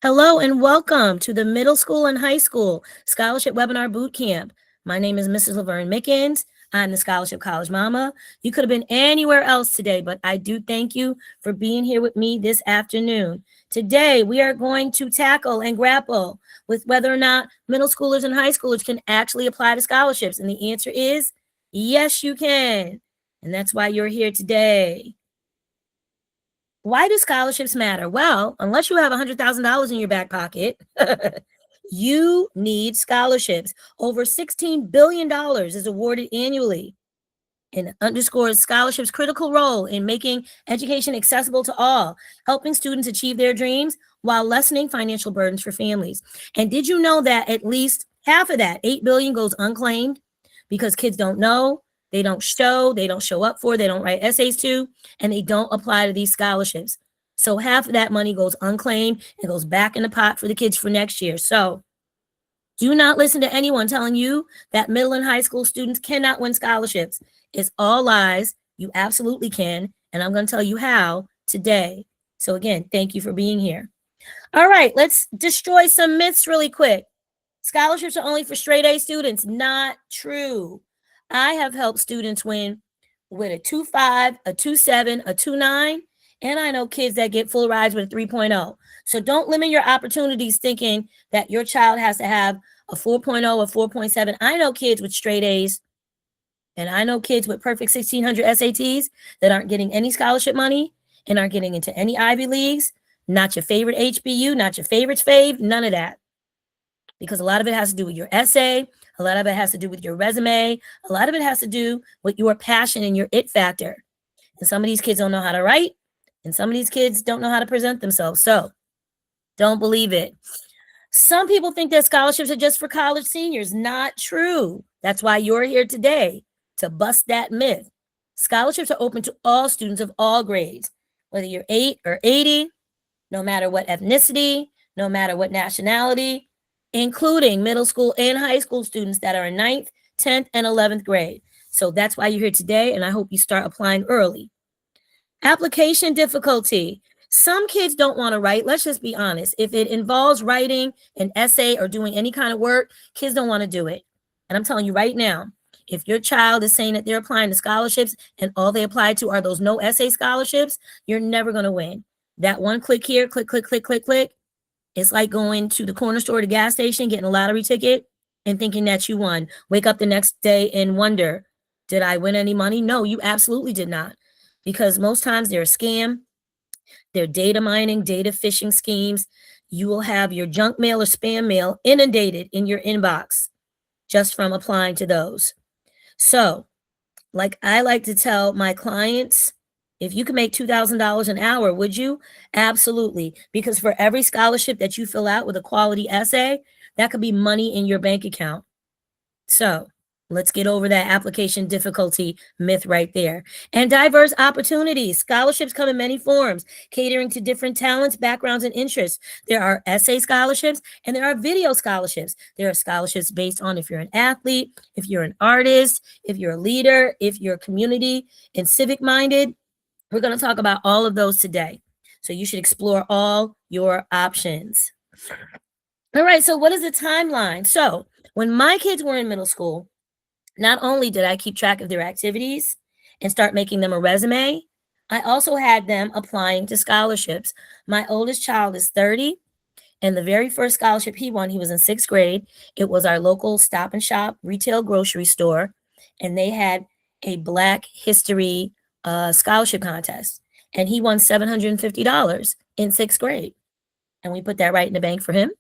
Hello and welcome to the Middle School and High School Scholarship Webinar Boot Camp. My name is Mrs. Laverne Mickens. I'm the Scholarship College Mama. You could have been anywhere else today, but I do thank you for being here with me this afternoon. Today, we are going to tackle and grapple with whether or not middle schoolers and high schoolers can actually apply to scholarships. And the answer is yes, you can. And that's why you're here today. Why do scholarships matter? Well, unless you have $100,000 in your back pocket, you need scholarships. Over $16 billion is awarded annually and underscores scholarships' critical role in making education accessible to all, helping students achieve their dreams while lessening financial burdens for families. And did you know that at least half of that, $8 billion, goes unclaimed because kids don't know, they don't show up for, they don't write essays to, and they don't apply to these scholarships. So half of that money goes unclaimed and goes back in the pot for the kids for next year. So do not listen to anyone telling you that middle and high school students cannot win scholarships. It's all lies. You absolutely can. And I'm going to tell you how today. So again, thank you for being here. All right, let's destroy some myths really quick. Scholarships are only for straight A students. Not true. I have helped students win with a 2.5, a 2.7, a 2.9, and I know kids that get full rides with a 3.0. So don't limit your opportunities thinking that your child has to have a 4.0 or 4.7. I know kids with straight A's, and I know kids with perfect 1,600 SATs that aren't getting any scholarship money and aren't getting into any Ivy Leagues, not your favorite HBU, not your favorite's fave, none of that. Because a lot of it has to do with your essay, a lot of it has to do with your resume, a lot of it has to do with your passion and your it factor. And some of these kids don't know how to write, and some of these kids don't know how to present themselves. So don't believe it. Some people think that scholarships are just for college seniors. Not true. That's why you're here today, to bust that myth. Scholarships are open to all students of all grades, whether you're 8 or 80, no matter what ethnicity, no matter what nationality, including middle school and high school students that are in 9th, 10th, and 11th grade. So that's why you're here today, and I hope you start applying early. Application difficulty. Some kids don't want to write. Let's just be honest. If it involves writing an essay or doing any kind of work, kids don't want to do it. And I'm telling you right now, if your child is saying that they're applying to scholarships and all they apply to are those no essay scholarships, you're never going to win. That one click here, click, click, click, click, click. It's like going to the corner store, the gas station, getting a lottery ticket and thinking that you won. Wake up the next day and wonder, did I win any money? No, you absolutely did not. Because most times they're a scam. They're data mining, data phishing schemes. You will have your junk mail or spam mail inundated in your inbox just from applying to those. So, like I like to tell my clients, if you could make $2,000 an hour, would you? Absolutely. Because for every scholarship that you fill out with a quality essay, that could be money in your bank account. So let's get over that application difficulty myth right there. And diverse opportunities. Scholarships come in many forms, catering to different talents, backgrounds, and interests. There are essay scholarships and there are video scholarships. There are scholarships based on if you're an athlete, if you're an artist, if you're a leader, if you're community and civic minded. We're going to talk about all of those today. So you should explore all your options. All right, so what is the timeline? So when my kids were in middle school, not only did I keep track of their activities and start making them a resume, I also had them applying to scholarships. My oldest child is 30, and the very first scholarship he won, he was in 6th grade. It was our local Stop and Shop retail grocery store, and they had a Black History scholarship contest, and he won $750 in 6th grade. And we put that right in the bank for him.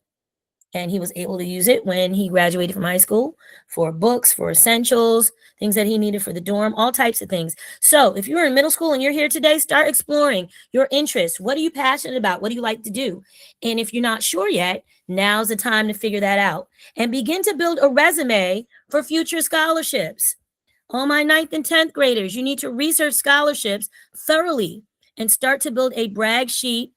And he was able to use it when he graduated from high school for books, for essentials, things that he needed for the dorm, all types of things. So if you're in middle school and you're here today, start exploring your interests. What are you passionate about? What do you like to do? And if you're not sure yet, now's the time to figure that out and begin to build a resume for future scholarships. All my 9th and 10th graders, you need to research scholarships thoroughly and start to build a brag sheet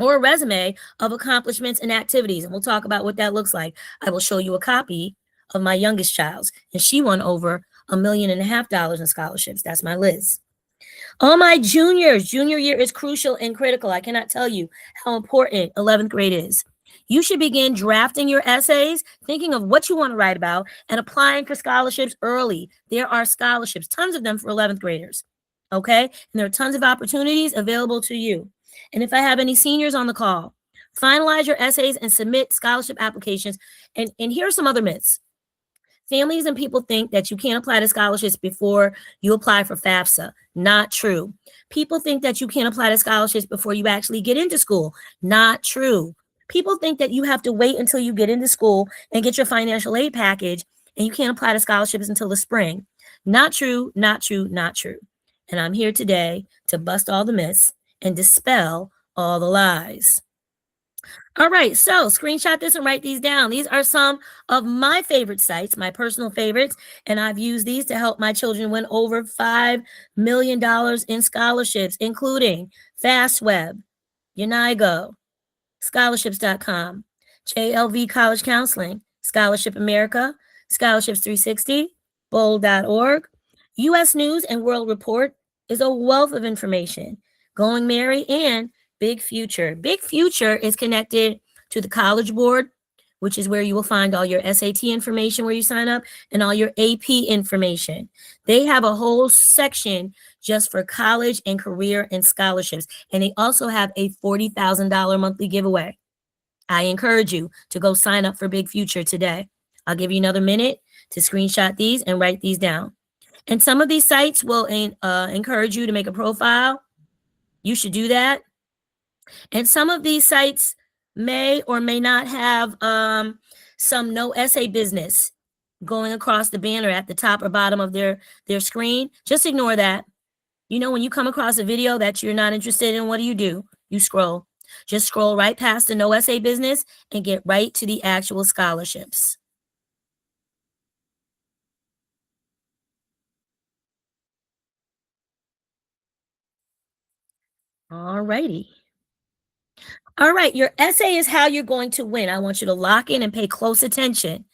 or a resume of accomplishments and activities. And we'll talk about what that looks like. I will show you a copy of my youngest child's, and she won over $1.5 million in scholarships. That's my Liz. All my juniors, junior year is crucial and critical. I cannot tell you how important 11th grade is. You should begin drafting your essays, thinking of what you want to write about, and applying for scholarships early. There are scholarships, tons of them for 11th graders. Okay? And there are tons of opportunities available to you. And if I have any seniors on the call, finalize your essays and submit scholarship applications. And here are some other myths. Families and people think that you can't apply to scholarships before you apply for FAFSA. Not true. People think that you can't apply to scholarships before you actually get into school. Not true. People think that you have to wait until you get into school and get your financial aid package and you can't apply to scholarships until the spring. Not true, not true, not true. And I'm here today to bust all the myths and dispel all the lies. All right, so screenshot this and write these down. These are some of my favorite sites, my personal favorites, and I've used these to help my children win over $5 million in scholarships, including FastWeb, Unigo, scholarships.com, JLV College Counseling, Scholarship America, Scholarships 360, bold.org. U.S. News and World Report is a wealth of information. Going Mary and Big Future. Big Future is connected to the College Board, which is where you will find all your SAT information where you sign up and all your AP information. They have a whole section just for college and career and scholarships. And they also have a $40,000 monthly giveaway. I encourage you to go sign up for Big Future today. I'll give you another minute to screenshot these and write these down. And some of these sites will encourage you to make a profile. You should do that. And some of these sites may or may not have some no essay business going across the banner at the top or bottom of their screen. Just ignore that. You know, when you come across a video that you're not interested in, what do? You scroll. Just scroll right past the no essay business and get right to the actual scholarships. All righty. All right, your essay is how you're going to win. I want you to lock in and pay close attention.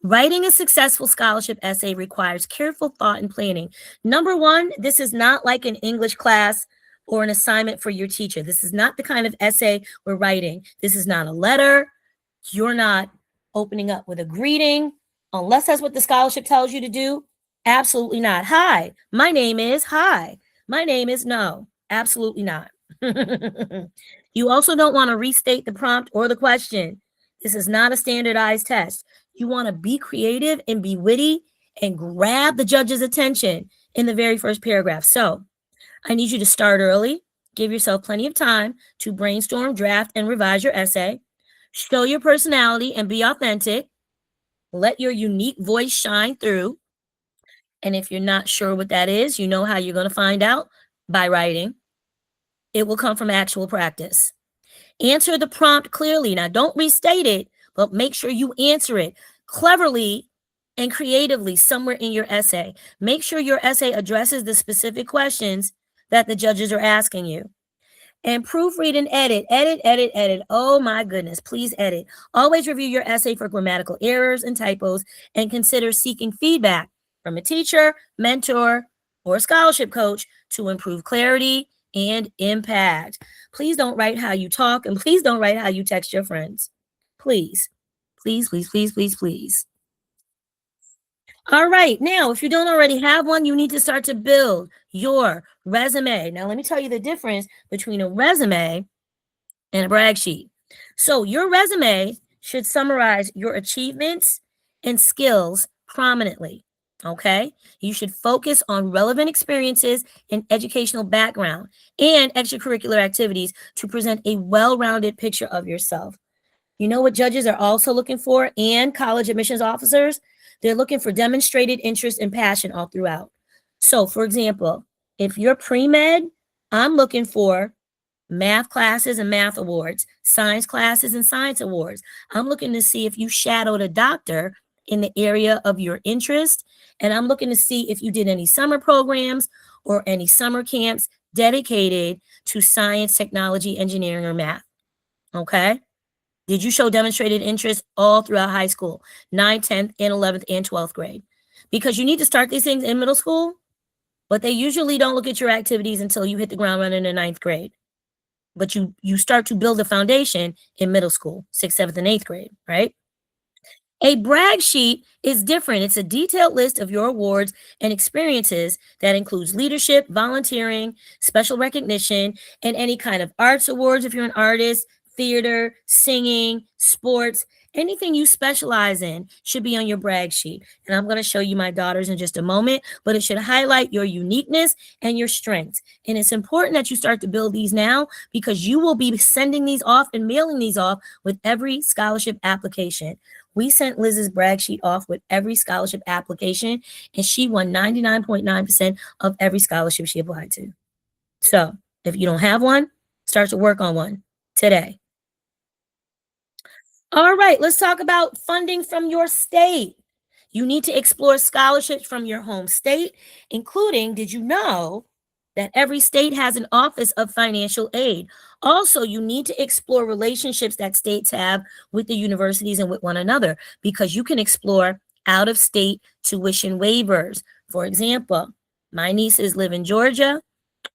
Writing a successful scholarship essay requires careful thought and planning. Number one, this is not like an English class or an assignment for your teacher. This is not the kind of essay we're writing. This is not a letter. You're not opening up with a greeting, unless that's what the scholarship tells you to do. Absolutely not. Hi, my name is. Hi, my name is. No, absolutely not. You also don't want to restate the prompt or the question. This is not a standardized test. You want to be creative and be witty and grab the judge's attention in the very first paragraph. So I need you to start early. Give yourself plenty of time to brainstorm, draft, and revise your essay. Show your personality and be authentic. Let your unique voice shine through. And if you're not sure what that is, you know how you're going to find out by writing. It will come from actual practice. Answer the prompt clearly. Now, don't restate it, but make sure you answer it cleverly and creatively somewhere in your essay. Make sure your essay addresses the specific questions that the judges are asking you. And proofread and edit. Edit. Oh my goodness, please edit. Always review your essay for grammatical errors and typos and consider seeking feedback from a teacher, mentor, or scholarship coach to improve clarity and impact. Please don't write how you talk, and please don't write how you text your friends. Please. All right, now, if you don't already have one, you need to start to build your resume. Now, let me tell you the difference between a resume and a brag sheet. So your resume should summarize your achievements and skills prominently. Okay, you should focus on relevant experiences and educational background and extracurricular activities to present a well-rounded picture of yourself. You know what judges are also looking for, and college admissions officers? They're looking for demonstrated interest and passion all throughout. So, for example, if you're pre-med, I'm looking for math classes and math awards, science classes and science awards. I'm looking to see if you shadowed a doctor in the area of your interest. And I'm looking to see if you did any summer programs or any summer camps dedicated to science, technology, engineering, or math. Okay? Did you show demonstrated interest all throughout high school, 9th, 10th, and 11th, and 12th grade? Because you need to start these things in middle school but they usually don't look at your activities until you hit the ground running in ninth grade. But you start to build a foundation in middle school, sixth, seventh, and eighth grade, right? A brag sheet is different. It's a detailed list of your awards and experiences that includes leadership, volunteering, special recognition, and any kind of arts awards if you're an artist, theater, singing, sports, anything you specialize in should be on your brag sheet. And I'm going to show you my daughters in just a moment, but it should highlight your uniqueness and your strengths. And it's important that you start to build these now because you will be sending these off and mailing these off with every scholarship application. We sent Liz's brag sheet off with every scholarship application, and she won 99.9% of every scholarship she applied to. So if you don't have one, start to work on one today. All right, let's talk about funding from your state. You need to explore scholarships from your home state, including, did you know that every state has an Office of Financial Aid? Also, you need to explore relationships that states have with the universities and with one another because you can explore out-of-state tuition waivers. For example, my nieces live in Georgia,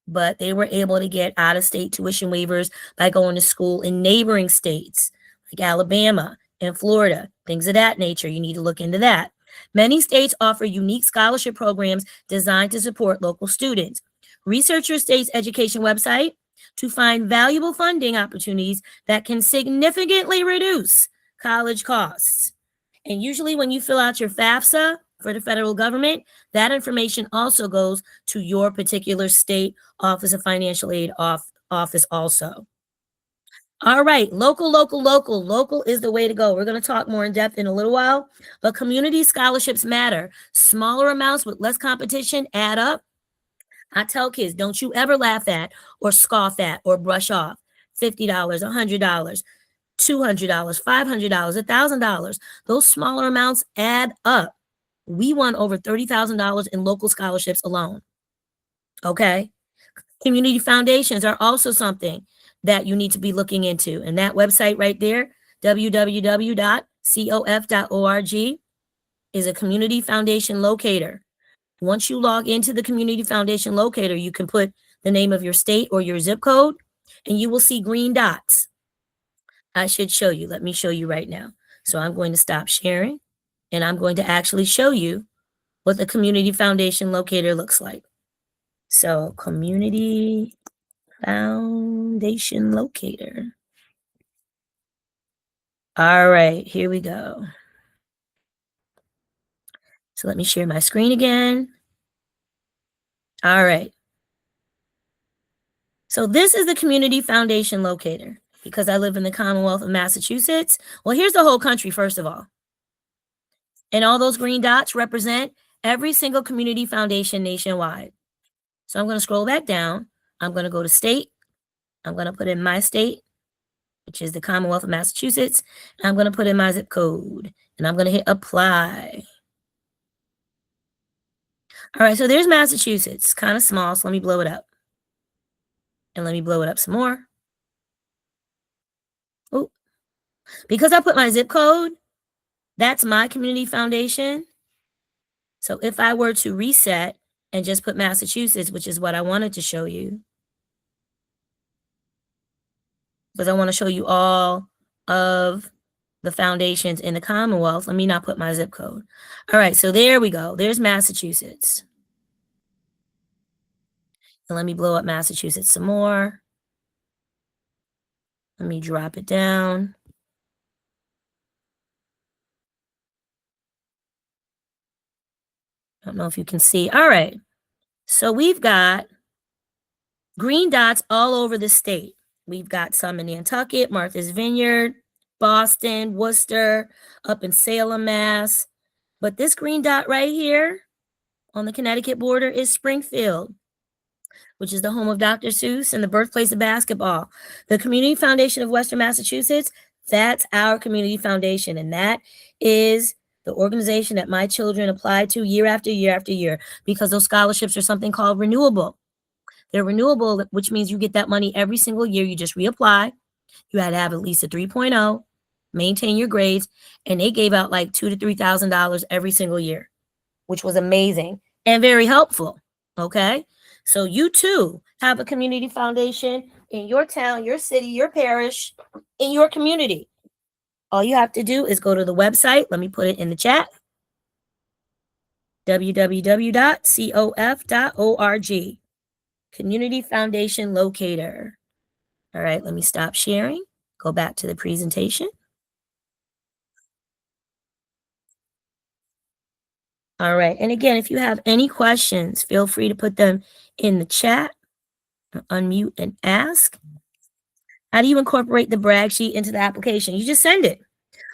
but they were able to get out-of-state tuition waivers by going to school in neighboring states like Alabama and Florida, things of that nature. You need to look into that. Many states offer unique scholarship programs designed to support local students. Research your state's education website to find valuable funding opportunities that can significantly reduce college costs. And usually when you fill out your FAFSA for the federal government, that information also goes to your particular state Office of Financial Aid office also. All right, local is the way to go. We're going to talk more in depth in a little while, but community scholarships matter. Smaller amounts with less competition add up. I tell kids, don't you ever laugh at or scoff at or brush off $50, $100, $200, $500, $1,000. Those smaller amounts add up. We won over $30,000 in local scholarships alone. Okay. Community foundations are also something that you need to be looking into. And that website right there, www.cof.org, is a community foundation locator. Once you log into the community foundation locator, you can put the name of your state or your zip code, and you will see green dots. I should show you. Let me show you right now. So I'm going to stop sharing, and I'm going to actually show you what the community foundation locator looks like. So community foundation locator. All right, here we go. So let me share my screen again. All right. So this is the community foundation locator because I live in the Commonwealth of Massachusetts. Well, here's the whole country, first of all. And all those green dots represent every single community foundation nationwide. So I'm going to scroll back down. I'm going to go to state. I'm going to put in my state, which is the Commonwealth of Massachusetts. I'm going to put in my zip code, and I'm going to hit apply. All right, so there's Massachusetts. Kind of small, so let me blow it up. And let me blow it up some more. Oh, because I put my zip code, that's my community foundation. So if I were to reset and just put Massachusetts, which is what I wanted to show you, because I want to show you all of the foundations in the Commonwealth. Let me not put my zip code. All right, so there we go. There's Massachusetts. And let me blow up Massachusetts some more. Let me drop it down. I don't know if you can see. All right, so we've got green dots all over the state. We've got some in Nantucket, Martha's Vineyard, Boston, Worcester, up in Salem, Mass. But this green dot right here on the Connecticut border is Springfield, which is the home of Dr. Seuss and the birthplace of basketball. The Community Foundation of Western Massachusetts, that's our community foundation. And that is the organization that my children apply to year after year after year, because those scholarships are something called renewable. They're renewable, which means you get that money every single year. You just reapply. You had to have at least a 3.0, maintain your grades, and they gave out like $2,000 to $3,000 every single year, which was amazing and very helpful. Okay. So you too have a community foundation in your town, your city, your parish, in your community. All you have to do is go to the website. Let me put it in the chat: www.cof.org. Community Foundation Locator. All right, let me stop sharing. Go back to the presentation. All right. And again, if you have any questions, feel free to put them in the chat, unmute and ask. How do you incorporate the brag sheet into the application? You just send it.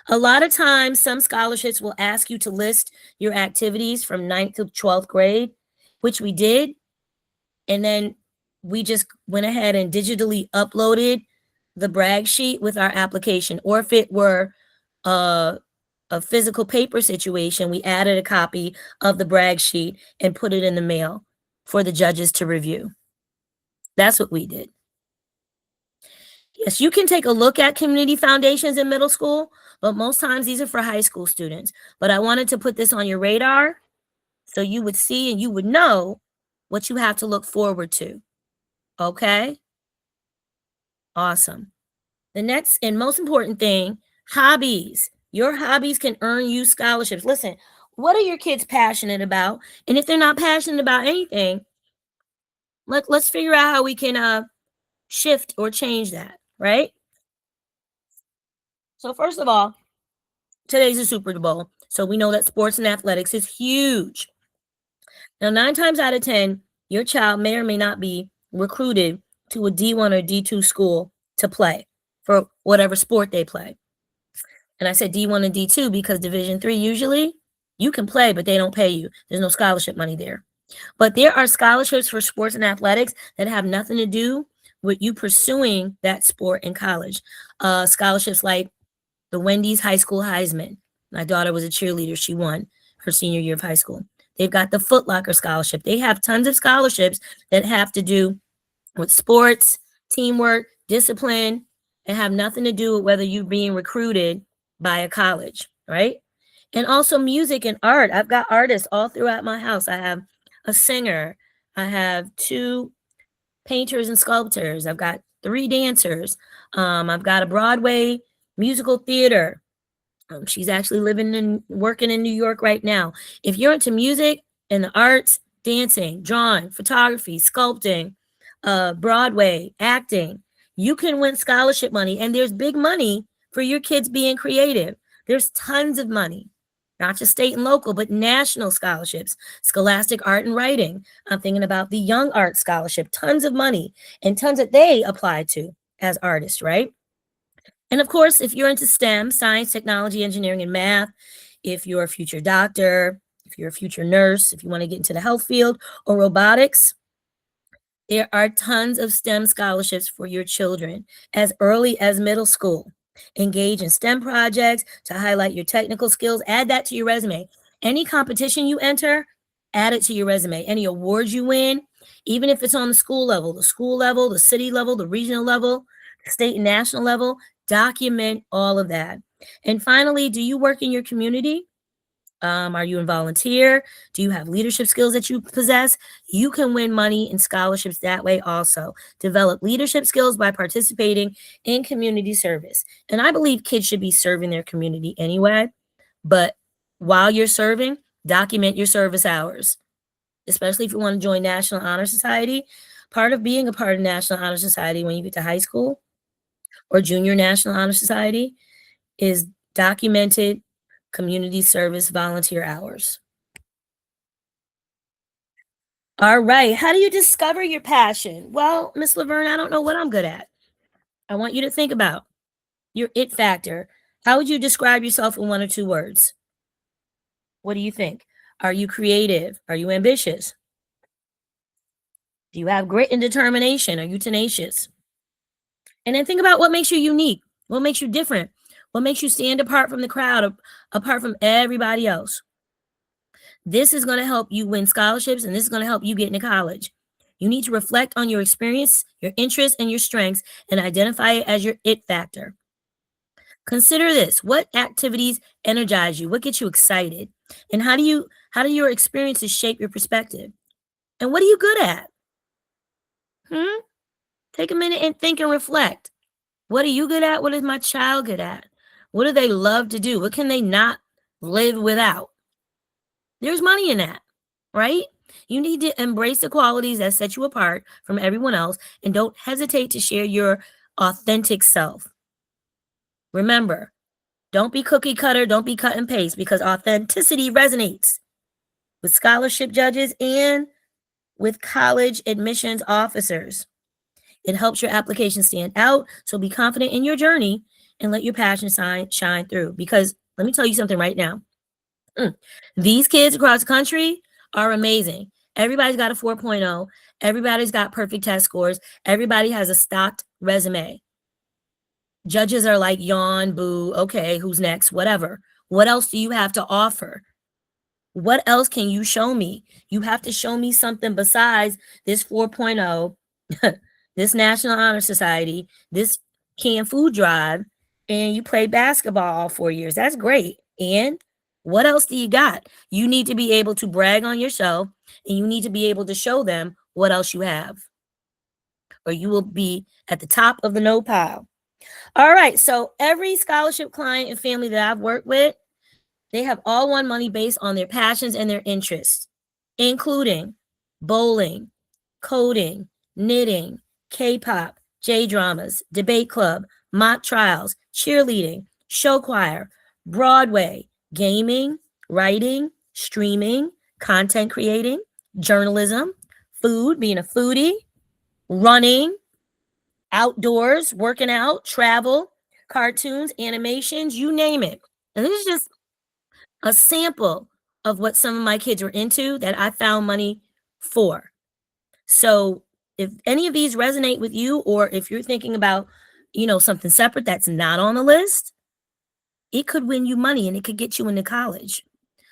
A lot of times, some scholarships will ask you to list your activities from 9th to 12th grade, which we did. And then we just went ahead and digitally uploaded the brag sheet with our application. Or if it were a physical paper situation, we added a copy of the brag sheet and put it in the mail for the judges to review. That's what we did. Yes, you can take a look at community foundations in middle school, but most times these are for high school students. But I wanted to put this on your radar so you would see and you would know what you have to look forward to. Okay? Awesome. The next and most important thing, hobbies. Your hobbies can earn you scholarships. Listen, what are your kids passionate about? And if they're not passionate about anything, let's figure out how we can shift or change that, right? So first of all, today's the Super Bowl. So we know that sports and athletics is huge. Now, 9 times out of 10, your child may or may not be recruited to a D1 or D2 school to play for whatever sport they play. And I said D1 and D2 because Division 3 usually you can play, but they don't pay you. There's no scholarship money there. But there are scholarships for sports and athletics that have nothing to do with you pursuing that sport in college. Scholarships like the Wendy's High School Heisman. My daughter was a cheerleader. She won her senior year of high school. They've got the Foot Locker Scholarship. They have tons of scholarships that have to do with sports, teamwork, discipline, and have nothing to do with whether you're being recruited by a college, right? And also music and art. I've got artists all throughout my house. I have a singer. I have 2 painters and sculptors. I've got 3 dancers. I've got a Broadway musical theater. She's actually living and working in New York right now. If you're into music and the arts, dancing, drawing, photography, sculpting, Broadway, acting, you can win scholarship money. And there's big money for your kids being creative. There's tons of money, not just state and local, but national scholarships, scholastic art and writing. I'm thinking about the Young Art Scholarship, tons of money and tons that they apply to as artists, right? And of course, if you're into STEM, science, technology, engineering, and math, if you're a future doctor, if you're a future nurse, if you want to get into the health field or robotics, there are tons of STEM scholarships for your children as early as middle school. Engage in STEM projects to highlight your technical skills. Add that to your resume. Any competition you enter, add it to your resume. Any awards you win, even if it's on the school level, the city level, the regional level, state and national level, document all of that. And finally, do you work in your community? Are you a volunteer? Do you have leadership skills that you possess? You can win money and scholarships that way also. Develop leadership skills by participating in community service. And I believe kids should be serving their community anyway. But while you're serving, document your service hours, especially if you want to join National Honor Society. Part of being a part of National Honor Society when you get to high school or Junior National Honor Society is documented community service volunteer hours. All right. How do you discover your passion? Well, Miss Laverne, I don't know what I'm good at. I want you to think about your it factor. How would you describe yourself in 1 or 2 words? What do you think? Are you creative? Are you ambitious? Do you have grit and determination? Are you tenacious? And then think about what makes you unique. What makes you different? What makes you stand apart from the crowd, apart from everybody else? This is going to help you win scholarships, and this is going to help you get into college. You need to reflect on your experience, your interests, and your strengths, and identify it as your it factor. Consider this: what activities energize you? What gets you excited? And how do your experiences shape your perspective? And what are you good at? Take a minute and think and reflect. What are you good at? What is my child good at? What do they love to do? What can they not live without? There's money in that, right? You need to embrace the qualities that set you apart from everyone else and don't hesitate to share your authentic self. Remember, don't be cookie cutter, don't be cut and paste, because authenticity resonates with scholarship judges and with college admissions officers. It helps your application stand out. So be confident in your journey and let your passion shine through. Because let me tell you something right now. These kids across the country are amazing. Everybody's got a 4.0. Everybody's got perfect test scores. Everybody has a stocked resume. Judges are like, yawn, boo, okay, who's next, whatever. What else do you have to offer? What else can you show me? You have to show me something besides this 4.0, this National Honor Society, this canned food drive, and you play basketball all 4 years. That's great. And what else do you got? You need to be able to brag on yourself, and you need to be able to show them what else you have, or you will be at the top of the no pile. All right. So every scholarship client and family that I've worked with, they have all won money based on their passions and their interests, including bowling, coding, knitting, K-pop, J-dramas, debate club, mock trials, cheerleading, show choir, Broadway, gaming, writing, streaming, content creating, journalism, food, being a foodie, running, outdoors, working out, travel, cartoons, animations, you name it. And this is just a sample of what some of my kids were into that I found money for. So if any of these resonate with you, or if you're thinking about, something separate that's not on the list, it could win you money and it could get you into college.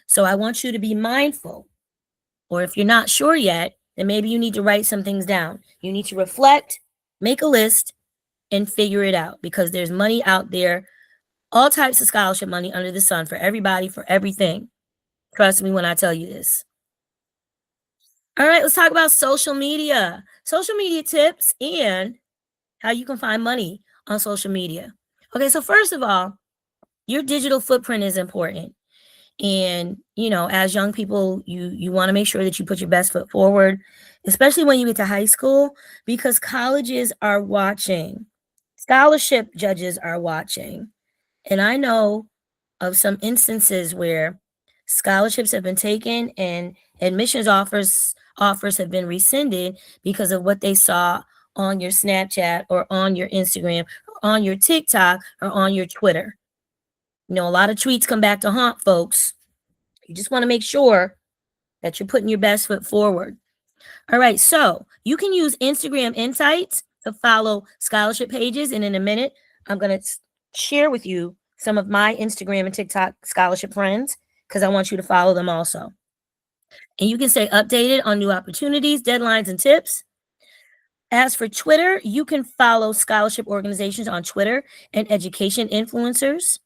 So I want you to be mindful. Or if you're not sure yet, then maybe you need to write some things down. You need to reflect, make a list, and figure it out, because there's money out there, all types of scholarship money under the sun for everybody, for everything. Trust me when I tell you this. All right, let's talk about social media tips, and how you can find money on social media. Okay, so first of all, your digital footprint is important. And, as young people, you want to make sure that you put your best foot forward, especially when you get to high school, because colleges are watching. Scholarship judges are watching. And I know of some instances where scholarships have been taken and admissions offers have been rescinded because of what they saw on your Snapchat or on your Instagram or on your TikTok or on your Twitter. A lot of tweets come back to haunt folks. You just want to make sure that you're putting your best foot forward. All right, so you can use Instagram Insights to follow scholarship pages. And in a minute, I'm going to share with you some of my Instagram and TikTok scholarship friends, because I want you to follow them also. And you can stay updated on new opportunities, deadlines, and tips. As for Twitter, you can follow scholarship organizations on Twitter and education influencers.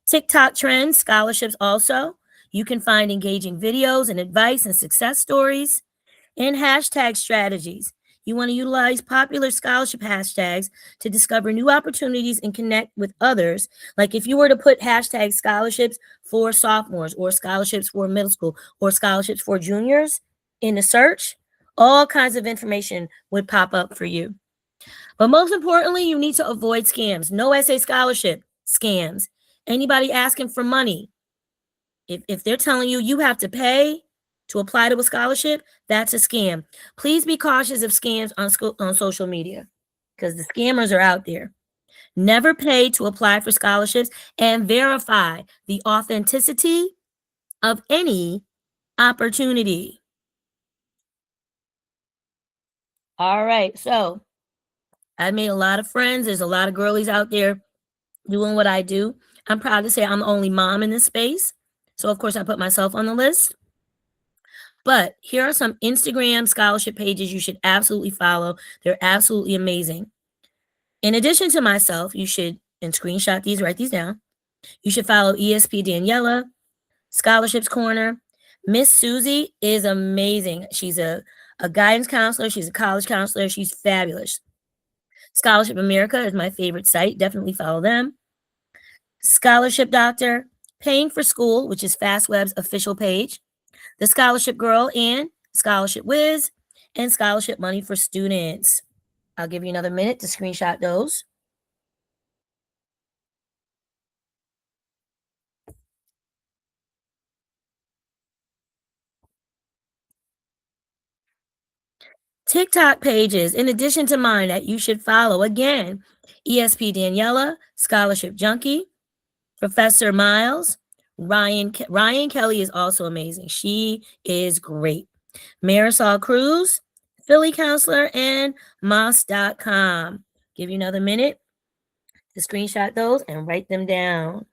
TikTok trends, scholarships also. You can find engaging videos and advice and success stories. And hashtag strategies. You want to utilize popular scholarship hashtags to discover new opportunities and connect with others. Like if you were to put hashtag scholarships for sophomores, or scholarships for middle school, or scholarships for juniors in the search, all kinds of information would pop up for you. But most importantly, you need to avoid scams. No essay scholarship scams. Anybody asking for money. If they're telling you you have to pay to apply to a scholarship, that's a scam. Please be cautious of scams on social media, because the scammers are out there. Never pay to apply for scholarships, and verify the authenticity of any opportunity. All right, so I made a lot of friends. There's a lot of girlies out there doing what I do. I'm proud to say I'm the only mom in this space. So of course I put myself on the list. But here are some Instagram scholarship pages you should absolutely follow. They're absolutely amazing. In addition to myself, you should, and screenshot these, write these down. You should follow ESP Daniela, Scholarships Corner. Miss Susie is amazing. She's a a guidance counselor. She's a college counselor. She's fabulous. Scholarship America is my favorite site. Definitely follow them. Scholarship Doctor, Paying for School, which is FastWeb's official page. The Scholarship Girl and Scholarship Whiz, and Scholarship Money for Students. I'll give you another minute to screenshot those. TikTok pages, in addition to mine, that you should follow. Again, ESP Daniela, Scholarship Junkie, Professor Miles, Ryan Kelly is also amazing. She is great. Marisol Cruz, Philly Counselor, and Moss.com. Give you another minute to screenshot those and write them down.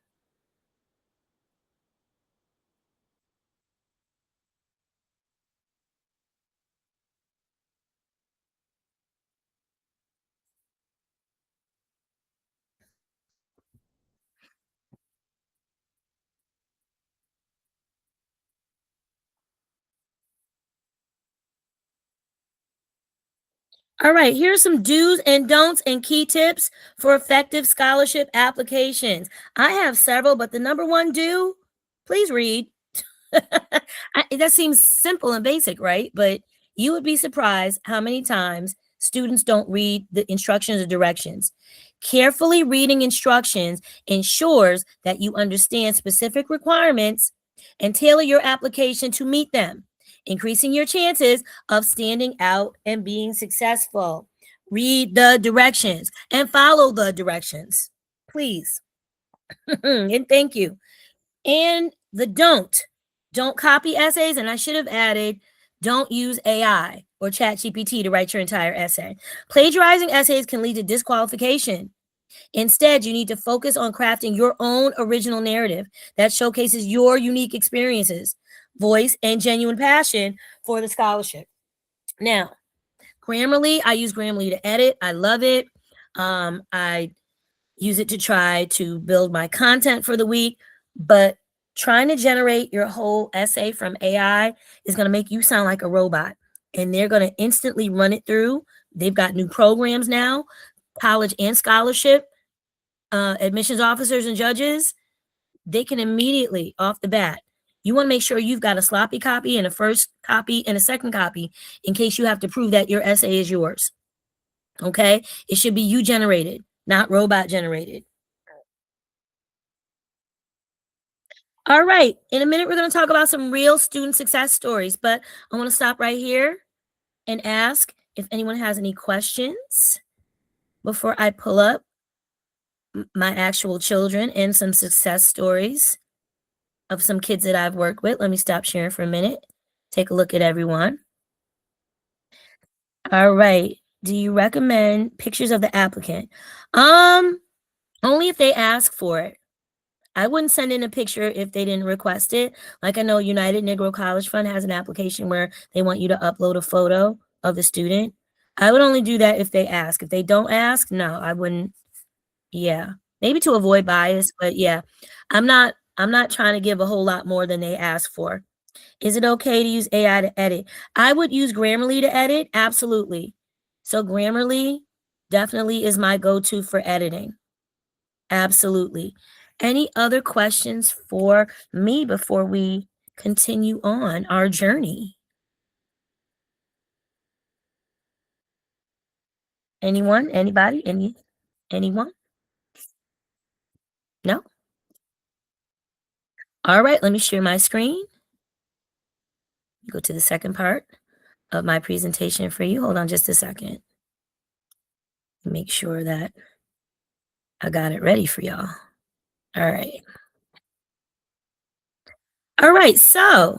All right, here's some do's and don'ts and key tips for effective scholarship applications. I have several, but the number one do, please read. That seems simple and basic, right? But you would be surprised how many times students don't read the instructions or directions. Carefully reading instructions ensures that you understand specific requirements and tailor your application to meet them, increasing your chances of standing out and being successful. Read the directions and follow the directions, please. And thank you. And the don't copy essays. And I should have added, don't use AI or ChatGPT to write your entire essay. Plagiarizing essays can lead to disqualification. Instead, you need to focus on crafting your own original narrative that showcases your unique experiences, voice, and genuine passion for the scholarship. Now, Grammarly, I use Grammarly to edit. I love it. I use it to try to build my content for the week, but trying to generate your whole essay from AI is going to make you sound like a robot, and they're going to instantly run it through. They've got new programs now, college and scholarship, admissions officers and judges. They can immediately off the bat. You want to make sure you've got a sloppy copy and a first copy and a second copy in case you have to prove that your essay is yours. Okay? It should be you generated, not robot generated. All right. In a minute, we're going to talk about some real student success stories, but I want to stop right here and ask if anyone has any questions before I pull up my actual children and some success stories of some kids that I've worked with. Let me stop sharing for a minute. Take a look at everyone. All right. Do you recommend pictures of the applicant? Only if they ask for it. I wouldn't send in a picture if they didn't request it. Like I know United Negro College Fund has an application where they want you to upload a photo of the student. I would only do that if they ask. If they don't ask, no, I wouldn't. Yeah. Maybe to avoid bias, but yeah. I'm not trying to give a whole lot more than they ask for. Is it okay to use AI to edit? I would use Grammarly to edit, absolutely. So Grammarly definitely is my go-to for editing. Absolutely. Any other questions for me before we continue on our journey? Anyone? Anybody? Anyone? No? All right, let me share my screen. Go to the second part of my presentation for you. Hold on just a second. Make sure that I got it ready for y'all. All right. All right, so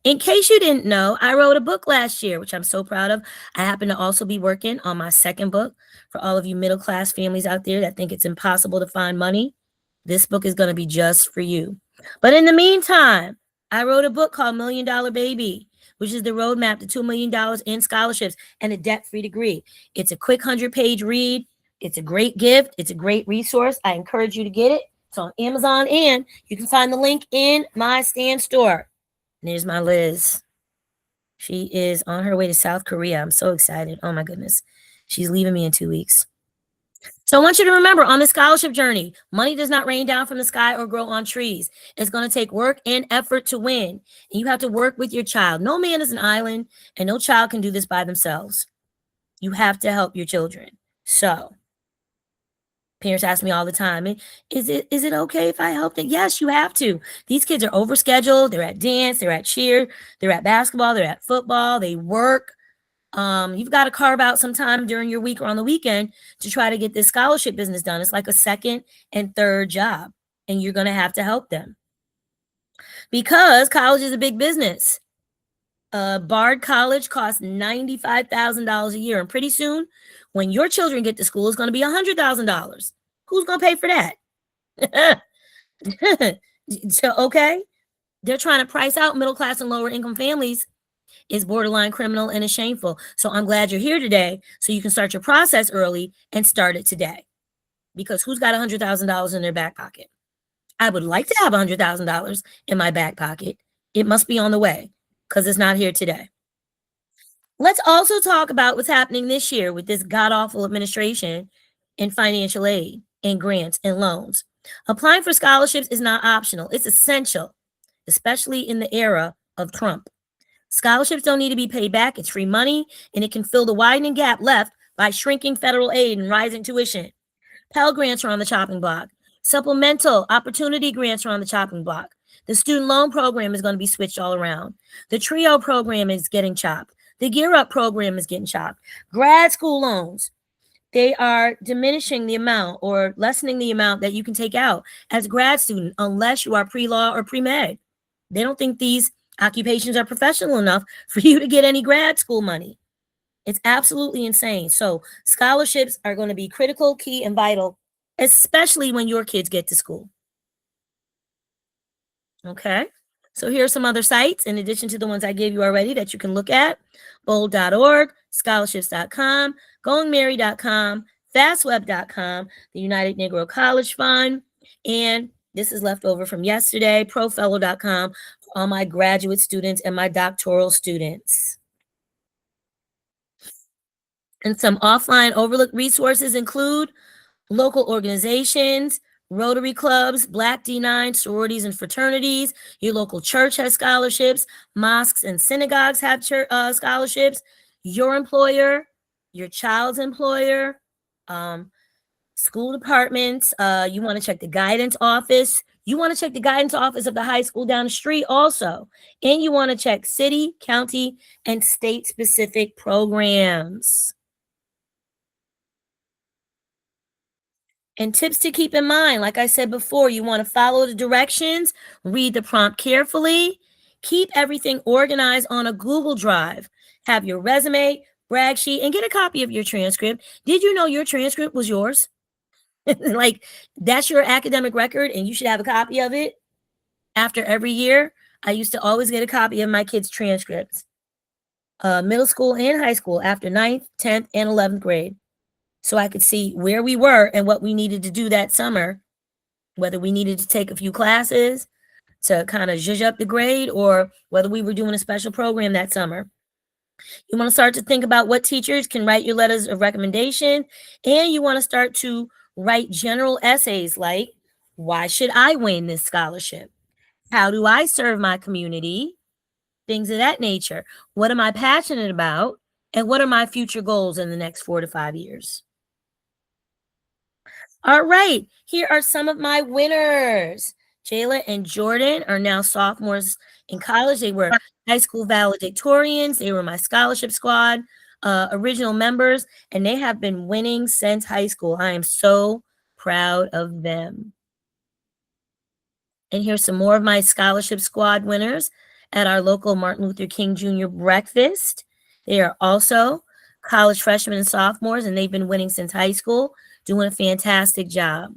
in case you didn't know, I wrote a book last year, which I'm so proud of. I happen to also be working on my second book. For all of you middle class families out there that think it's impossible to find money, this book is going to be just for you. But in the meantime, I wrote a book called Million Dollar Baby, which is the roadmap to $2 million in scholarships and a debt-free degree. It's a quick 100-page read. It's a great gift. It's a great resource. I encourage you to get it. It's on Amazon, and you can find the link in my Stan store. And there's my Liz. She is on her way to South Korea. I'm so excited. Oh my goodness. She's leaving me in 2 weeks. So I want you to remember, on the scholarship journey, money does not rain down from the sky or grow on trees. It's going to take work and effort to win. And you have to work with your child. No man is an island, and no child can do this by themselves. You have to help your children. So parents ask me all the time, is it okay if I help them? Yes, you have to. These kids are overscheduled. They're at dance, they're at cheer, they're at basketball, they're at football, they work. You've got to carve out some time during your week or on the weekend to try to get this scholarship business done. It's like a second and third job, and you're going to have to help them because college is a big business. Bard College costs $95,000 a year, and pretty soon, when your children get to school, it's going to be $100,000. Who's going to pay for that? So, okay, they're trying to price out middle class and lower income families. Is borderline criminal and is shameful. So I'm glad you're here today so you can start your process early and start it today. Because who's got $100,000 in their back pocket? I would like to have $100,000 in my back pocket. It must be on the way because it's not here today. Let's also talk about what's happening this year with this god-awful administration and financial aid and grants and loans. Applying for scholarships is not optional. It's essential, especially in the era of Trump. Scholarships don't need to be paid back. It's free money, and it can fill the widening gap left by shrinking federal aid and rising tuition. Pell Grants are on the chopping block. Supplemental opportunity grants are on the chopping block. The student loan program is going to be switched all around. The TRIO program is getting chopped. The Gear Up program is getting chopped. Grad school loans, they are diminishing the amount or lessening the amount that you can take out as a grad student unless you are pre-law or pre-med. They don't think these occupations are professional enough for you to get any grad school money. It's absolutely insane. So scholarships are going to be critical, key, and vital, especially when your kids get to school. Okay. So here are some other sites in addition to the ones I gave you already that you can look at: bold.org, scholarships.com, goingmerry.com, fastweb.com, the United Negro College Fund, and this is left over from yesterday, profellow.com, for all my graduate students and my doctoral students. And some offline overlooked resources include local organizations, Rotary clubs, Black D9, sororities and fraternities. Your local church has scholarships. Mosques and synagogues have scholarships. Your employer, your child's employer, school departments. You want to check the guidance office. You want to check the guidance office of the high school down the street also. And you want to check city, county, and state-specific programs. And tips to keep in mind, like I said before, you want to follow the directions, read the prompt carefully, keep everything organized on a Google Drive, have your resume, brag sheet, and get a copy of your transcript. Did you know your transcript was yours? Like, that's your academic record, and you should have a copy of it. After every year, I used to always get a copy of my kids' transcripts, middle school and high school, after 9th, 10th, and 11th grade. So I could see where we were and what we needed to do that summer, whether we needed to take a few classes to kind of zhuzh up the grade or whether we were doing a special program that summer. You want to start to think about what teachers can write your letters of recommendation, and you want to start to write general essays like, why should I win this scholarship? How do I serve my community? Things of that nature. What am I passionate about? And what are my future goals in the next 4 to 5 years? All right, here are some of my winners. Jayla and Jordan are now sophomores in college. They were high school valedictorians. They were my scholarship squad original members, and they have been winning since high school. I am so proud of them. And here's some more of my scholarship squad winners at our local Martin Luther King Jr. breakfast. They are also college freshmen and sophomores, and they've been winning since high school, doing a fantastic job.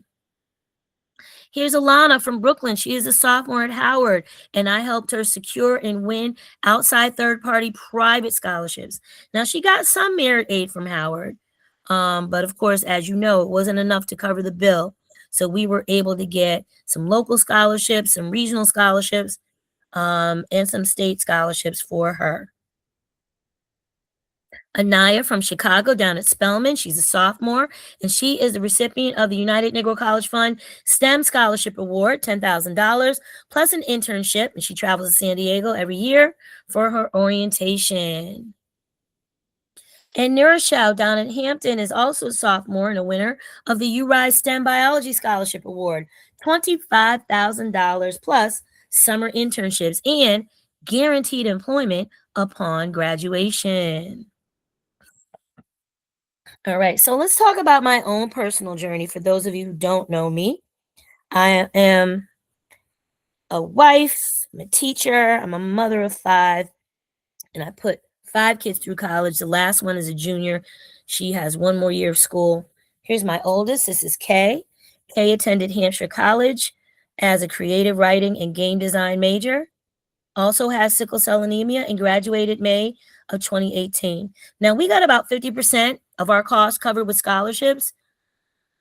Here's Alana from Brooklyn. She is a sophomore at Howard, and I helped her secure and win outside third-party private scholarships. Now, she got some merit aid from Howard, but of course, as you know, it wasn't enough to cover the bill. So we were able to get some local scholarships, some regional scholarships, and some state scholarships for her. Anaya from Chicago down at Spelman. She's a sophomore, and she is the recipient of the United Negro College Fund STEM Scholarship Award, $10,000, plus an internship. And she travels to San Diego every year for her orientation. And Nurashao down at Hampton is also a sophomore and a winner of the URISE STEM Biology Scholarship Award, $25,000 plus summer internships and guaranteed employment upon graduation. All right, so let's talk about my own personal journey. For those of you who don't know me, I am a wife, I'm a teacher, I'm a mother of five, and I put five kids through college. The last one is a junior. She has one more year of school. Here's my oldest. This is Kay. Kay attended Hampshire College as a creative writing and game design major. Also has sickle cell anemia and graduated May of 2018. Now, we got about 50% of our costs covered with scholarships,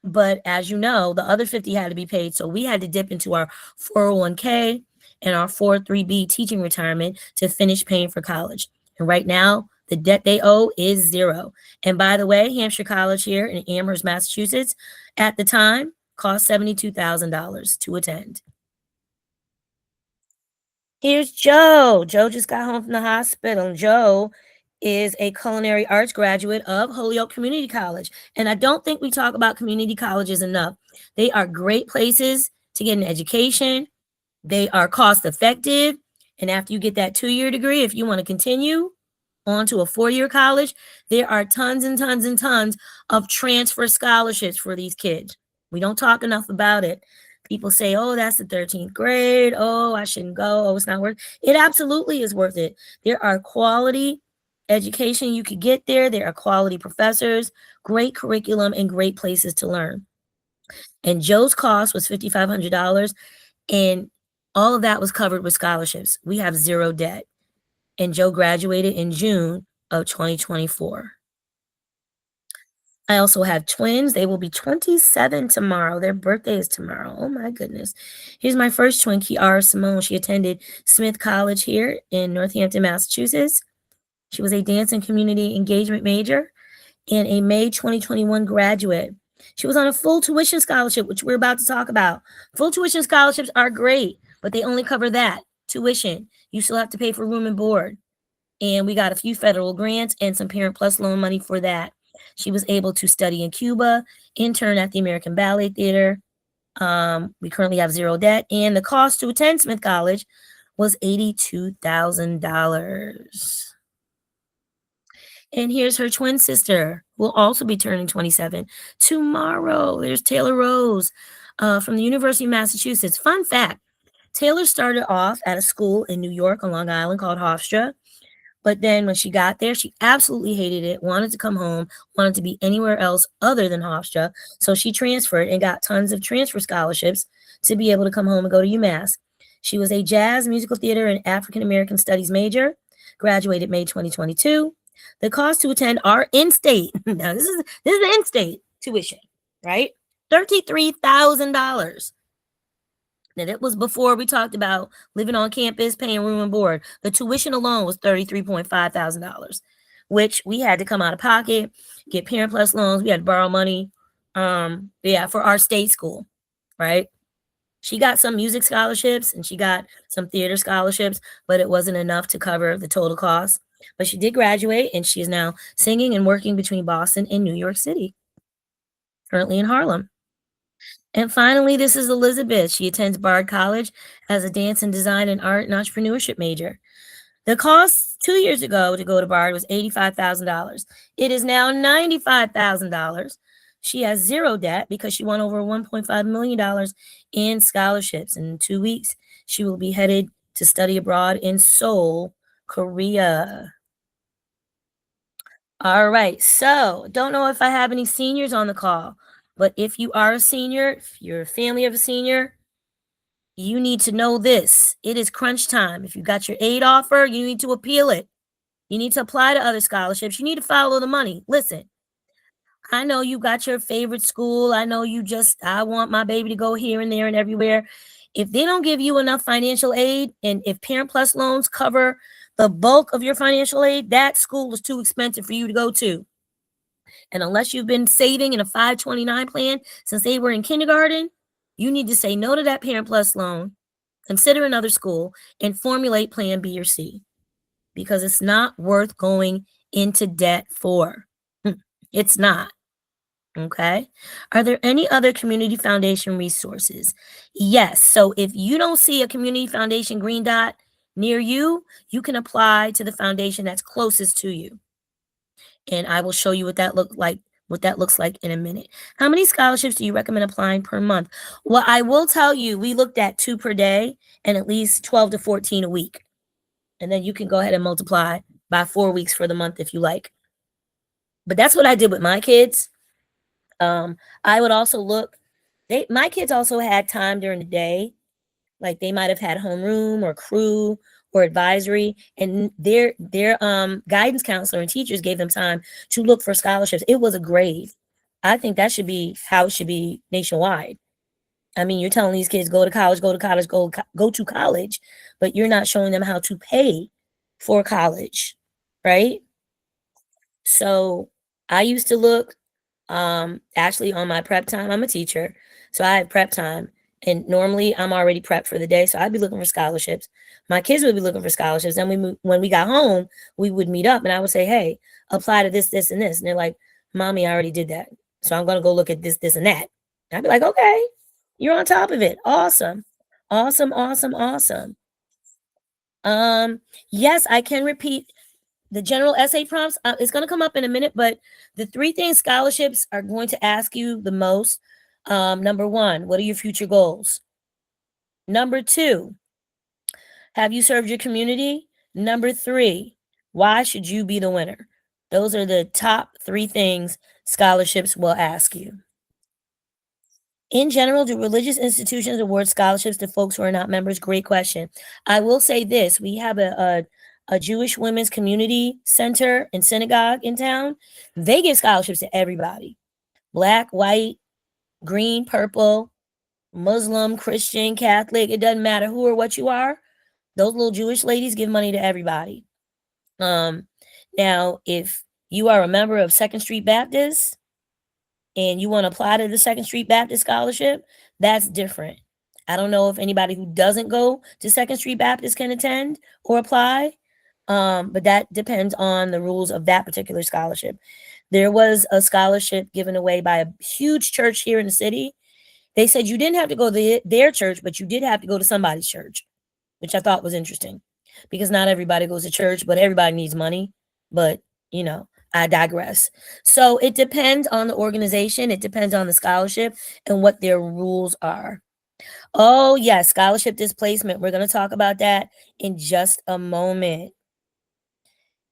but as you know, the other 50 had to be paid. So we had to dip into our 401k and our 403b teaching retirement to finish paying for college. And right now, the debt they owe is zero. And by the way, Hampshire College here in Amherst, Massachusetts, at the time, cost $72,000 to attend. Here's Joe. Joe just got home from the hospital. Joe is a culinary arts graduate of Holyoke Community College. And I don't think we talk about community colleges enough. They are great places to get an education. They are cost effective. And after you get that 2-year degree, if you want to continue on to a 4-year college, there are tons and tons and tons of transfer scholarships for these kids. We don't talk enough about it. People say, oh, that's the 13th grade. Oh, I shouldn't go. Oh, it's not worth it. It absolutely is worth it. There are quality education you could get there. There are quality professors, great curriculum, and great places to learn. And Joe's cost was $5,500, and all of that was covered with scholarships. We have zero debt. And Joe graduated in June of 2024. I also have twins. They will be 27 tomorrow. Their birthday is tomorrow. Oh my goodness. Here's my first twin, Kiara Simone. She attended Smith College here in Northampton, Massachusetts. She was a dance and community engagement major and a May 2021 graduate. She was on a full tuition scholarship, which we're about to talk about. Full tuition scholarships are great, but they only cover that tuition. You still have to pay for room and board. And we got a few federal grants and some Parent Plus loan money for that. She was able to study in Cuba, intern at the American Ballet Theater. We currently have zero debt, and the cost to attend Smith College was $82,000. And here's her twin sister, who will also be turning 27 tomorrow. There's Taylor Rose from the University of Massachusetts. Fun fact, Taylor started off at a school in New York on Long Island called Hofstra. But then when she got there, she absolutely hated it, wanted to come home, wanted to be anywhere else other than Hofstra. So she transferred and got tons of transfer scholarships to be able to come home and go to UMass. She was a jazz, musical theater, and African American studies major, graduated May 2022. The costs to attend are in-state. Now, this is in-state tuition, right? $33,000. And it was before we talked about living on campus, paying room and board. The tuition alone was $33,500, which we had to come out of pocket, get Parent Plus loans. We had to borrow money, for our state school, right? She got some music scholarships and she got some theater scholarships, but it wasn't enough to cover the total cost. But she did graduate, and she is now singing and working between Boston and New York City, currently in Harlem. And finally, this is Elizabeth. She attends Bard College as a dance and design and art and entrepreneurship major. The cost 2 years ago to go to Bard was $85,000. It is now $95,000. She has zero debt because she won over $1.5 million in scholarships. In 2 weeks, she will be headed to study abroad in Seoul, Korea. All right, so don't know if I have any seniors on the call. But if you are a senior, if you're a family of a senior, you need to know this. It is crunch time. If you got your aid offer, you need to appeal it. You need to apply to other scholarships. You need to follow the money. Listen, I know you got your favorite school. I know I want my baby to go here and there and everywhere. If they don't give you enough financial aid, and if Parent Plus loans cover the bulk of your financial aid, that school is too expensive for you to go to. And unless you've been saving in a 529 plan since they were in kindergarten, you need to say no to that Parent Plus loan, consider another school, and formulate plan B or C, because it's not worth going into debt for. It's not. Okay. Are there any other community foundation resources? Yes. So if you don't see a community foundation green dot near you, you can apply to the foundation that's closest to you. And I will show you what that looks like in a minute. How many scholarships do you recommend applying per month? Well, I will tell you, we looked at 2 per day and at least 12 to 14 a week. And then you can go ahead and multiply by 4 weeks for the month if you like. But that's what I did with my kids. I would also look, my kids also had time during the day. Like they might have had homeroom or crew or advisory, and their guidance counselor and teachers gave them time to look for scholarships. It was a grade. I think that should be how it should be nationwide. I mean, you're telling these kids go to college, go to college, but you're not showing them how to pay for college, right? So I used to look actually on my prep time. I'm a teacher, so I have prep time. And normally I'm already prepped for the day. So I'd be looking for scholarships. My kids would be looking for scholarships. Then when we got home, we would meet up and I would say, hey, apply to this, this, and this. And they're like, Mommy, I already did that. So I'm going to go look at this, this, and that. And I'd be like, okay, you're on top of it. Awesome. Awesome, awesome, awesome. Yes, I can repeat the general essay prompts. It's going to come up in a minute, but the 3 things scholarships are going to ask you the most. Number 1, what are your future goals? Number 2, have you served your community? Number 3, why should you be the winner? Those are the top 3 things scholarships will ask you. In general, do religious institutions award scholarships to folks who are not members? Great question. I will say this. We have a Jewish women's community center and synagogue in town. They give scholarships to everybody. Black, white, green, purple, Muslim, Christian, Catholic. It doesn't matter who or what you are. Those little Jewish ladies give money to everybody. Now, if you are a member of Second Street Baptist and you want to apply to the Second Street Baptist scholarship, that's different. I don't know if anybody who doesn't go to Second Street Baptist can attend or apply, but that depends on the rules of that particular scholarship. There was a scholarship given away by a huge church here in the city. They said you didn't have to go to their church, but you did have to go to somebody's church, which I thought was interesting because not everybody goes to church, but everybody needs money. But, I digress. So it depends on the organization. It depends on the scholarship and what their rules are. Oh, yes, scholarship displacement. We're going to talk about that in just a moment.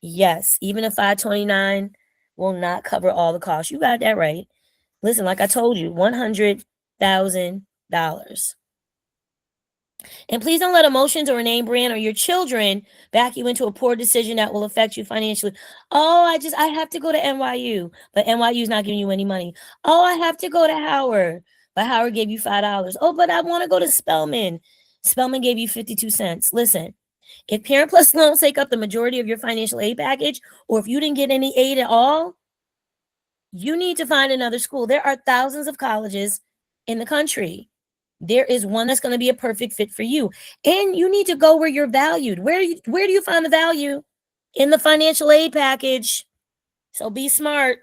Yes, even a 529 will not cover all the costs. You got that right. Listen, like I told you, $100,000. And please don't let emotions or a name brand or your children back you into a poor decision that will affect you financially. Oh, I have to go to NYU, but NYU is not giving you any money. Oh, I have to go to Howard, but Howard gave you $5. Oh, but I want to go to Spelman. Spelman gave you 52 cents. Listen, if Parent Plus loans take up the majority of your financial aid package, or if you didn't get any aid at all, you need to find another school. There are thousands of colleges in the country. There is one that's going to be a perfect fit for you. And you need to go where you're valued. Where do you find the value? In the financial aid package. So be smart.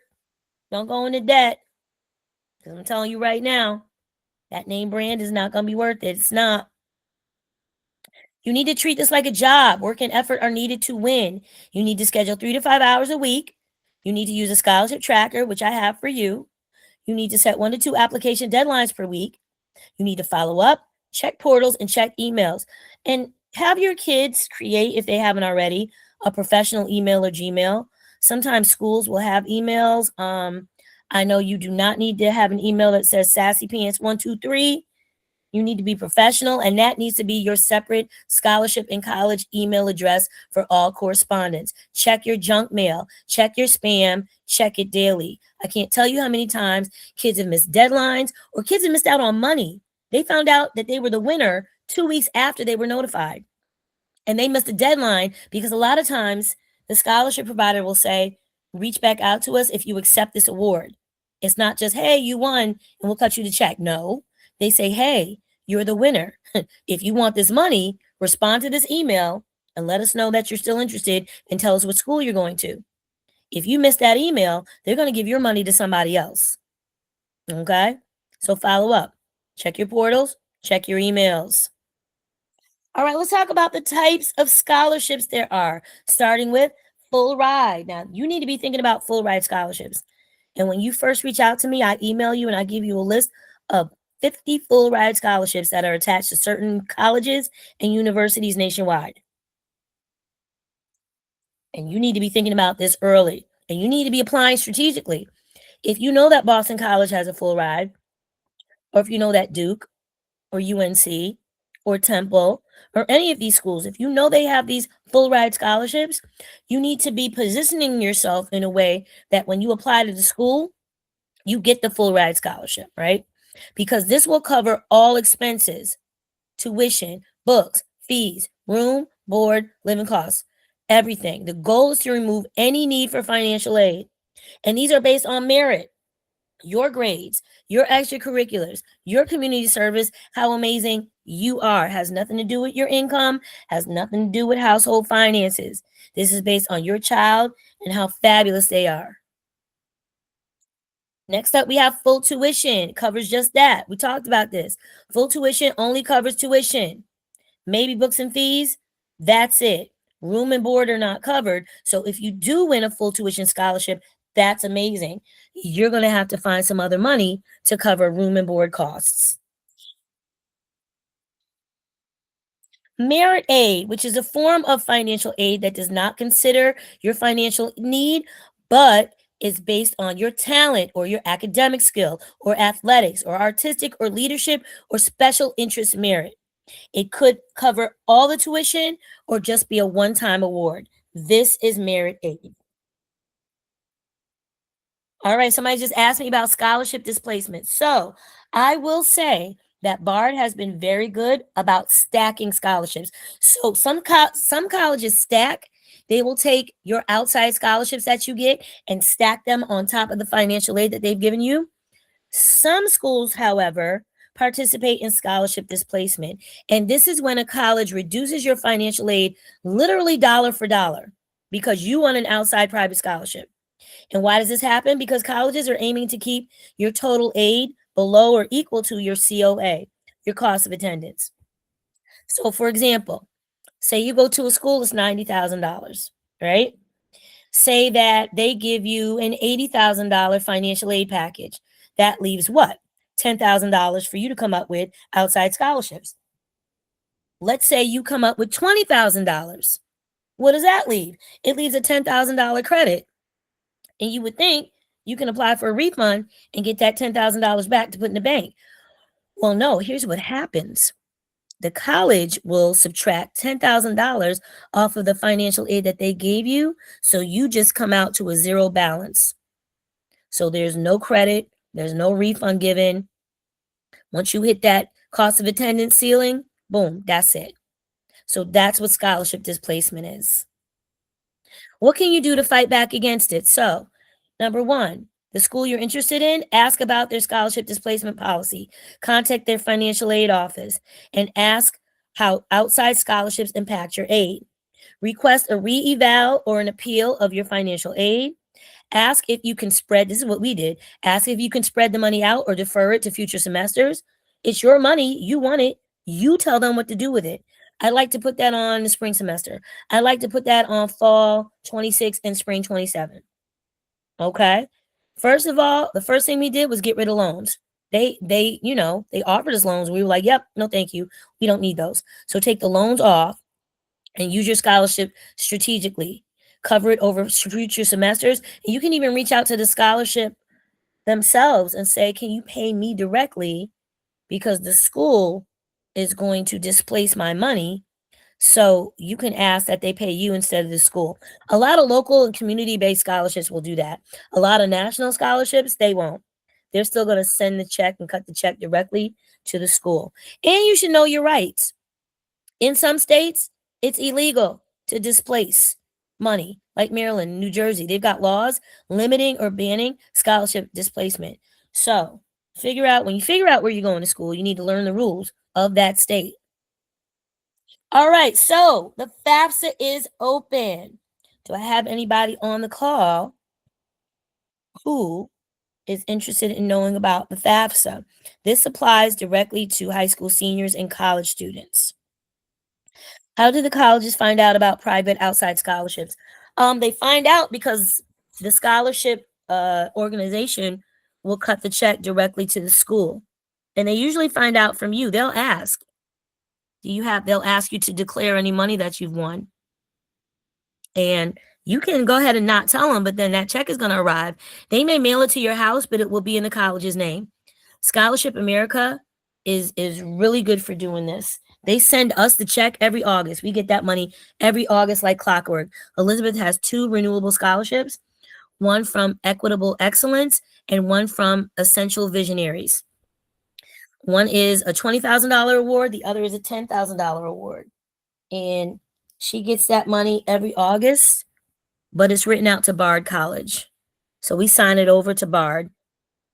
Don't go into debt. Because I'm telling you right now, that name brand is not going to be worth it. It's not. You need to treat this like a job. Work and effort are needed to win. You need to schedule 3 to 5 hours a week. You need to use a scholarship tracker, which I have for you. You need to set 1 to 2 application deadlines per week. You need to follow up, check portals, and check emails. And have your kids create, if they haven't already, a professional email or Gmail. Sometimes schools will have emails. I know you do not need to have an email that says Sassy Pants 123. You need to be professional, and that needs to be your separate scholarship and college email address for all correspondence. Check your junk mail, check your spam, check it daily. I can't tell you how many times kids have missed deadlines or kids have missed out on money. They found out that they were the winner 2 weeks after they were notified. and they missed the deadline because a lot of times the scholarship provider will say, reach back out to us if you accept this award. It's not just, hey, you won and we'll cut you the check. No, they say, hey, you're the winner. If you want this money, respond to this email and let us know that you're still interested and tell us what school you're going to. If you miss that email, they're going to give your money to somebody else. Okay? So follow up. Check your portals, check your emails. All right, let's talk about the types of scholarships there are, starting with full ride. Now, you need to be thinking about full ride scholarships. And when you first reach out to me, I email you and I give you a list of 50 full ride scholarships that are attached to certain colleges and universities nationwide. And you need to be thinking about this early and you need to be applying strategically. If you know that Boston College has a full ride, or if you know that Duke or UNC or Temple or any of these schools, if you know they have these full ride scholarships, you need to be positioning yourself in a way that when you apply to the school, you get the full ride scholarship, right? Because this will cover all expenses, tuition, books, fees, room, board, living costs, everything. The goal is to remove any need for financial aid. And these are based on merit, your grades, your extracurriculars, your community service, how amazing you are. Has nothing to do with your income, has nothing to do with household finances. This is based on your child and how fabulous they are. Next up, we have full tuition. It covers just that. We talked about this. Full tuition only covers tuition. Maybe books and fees. That's it. Room and board are not covered. So if you do win a full tuition scholarship, that's amazing. You're going to have to find some other money to cover room and board costs. Merit aid, which is a form of financial aid that does not consider your financial need, but is based on your talent or your academic skill or athletics or artistic or leadership or special interest merit. It could cover all the tuition or just be a one-time award. This is merit aid. All right, somebody just asked me about scholarship displacement. So I will say that Bard has been very good about stacking scholarships. So some colleges stack. They will take your outside scholarships that you get and stack them on top of the financial aid that they've given you. Some schools, however, participate in scholarship displacement. And this is when a college reduces your financial aid literally dollar for dollar because you want an outside private scholarship. And why does this happen? Because colleges are aiming to keep your total aid below or equal to your COA, your cost of attendance. So, for example, say you go to a school that's $90,000, right? Say that they give you an $80,000 financial aid package. That leaves what? $10,000 for you to come up with outside scholarships. Let's say you come up with $20,000. What does that leave? It leaves a $10,000 credit. And you would think you can apply for a refund and get that $10,000 back to put in the bank. Well, no, here's what happens. The college will subtract $10,000 off of the financial aid that they gave you. So you just come out to a zero balance. So there's no credit, there's no refund given. Once you hit that cost of attendance ceiling, boom, that's it. So that's what scholarship displacement is. What can you do to fight back against it? So, number one, the school you're interested in, ask about their scholarship displacement policy. Contact their financial aid office and ask how outside scholarships impact your aid. Request a re-eval or an appeal of your financial aid. Ask if you can spread, this is what we did, ask if you can spread the money out or defer it to future semesters. It's your money, you want it, you tell them what to do with it. I'd like to put that on the spring semester. I'd like to put that on fall 26 and spring 27. Okay. First of all, the first thing we did was get rid of loans. They offered us loans. We were like, yep, no, thank you. We don't need those. So take the loans off and use your scholarship strategically. Cover it over future semesters. And you can even reach out to the scholarship themselves and say, can you pay me directly? Because the school is going to displace my money. So you can ask that they pay you instead of the school. A lot of local and community-based scholarships will do that. A lot of national scholarships, they won't. They're still going to send the check and cut the check directly to the school. And you should know your rights. In some states, It's illegal to displace money like Maryland, New Jersey. They've got laws limiting or banning scholarship displacement. So when you figure out where you're going to school, you need to learn the rules of that state. All right, so the FAFSA is open. Do I have anybody on the call who is interested in knowing about the FAFSA? This applies directly to high school seniors and college students. How do the colleges find out about private outside scholarships? They find out because the scholarship organization will cut the check directly to the school. And they usually find out from you. They'll ask, they'll ask you to declare any money that you've won. And you can go ahead and not tell them, but then that check is going to arrive. They may mail it to your house, but it will be in the college's name. Scholarship America is really good for doing this. They send us the check every August. We get that money every August like clockwork. Elizabeth has 2 renewable scholarships, one from Equitable Excellence and one from Essential Visionaries. One is a $20,000 award. The other is a $10,000 award. And she gets that money every August, but it's written out to Bard College. So we sign it over to Bard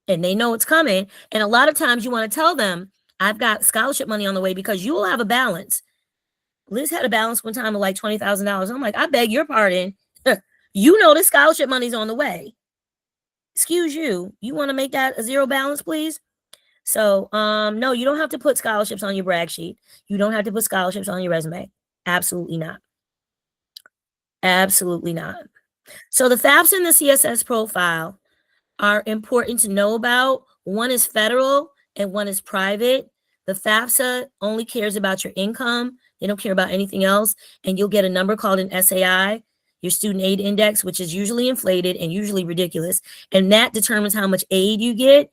and they know it's coming. And a lot of times you want to tell them, I've got scholarship money on the way, because you will have a balance. Liz had a balance one time of like $20,000. I'm like, I beg your pardon. You know the scholarship money's on the way. Excuse you. You want to make that a zero balance, please? So, no, you don't have to put scholarships on your brag sheet. You don't have to put scholarships on your resume. Absolutely not. Absolutely not. So the FAFSA and the CSS profile are important to know about. One is federal and one is private. The FAFSA only cares about your income. They don't care about anything else. And you'll get a number called an SAI, your student aid index, which is usually inflated and usually ridiculous. And that determines how much aid you get.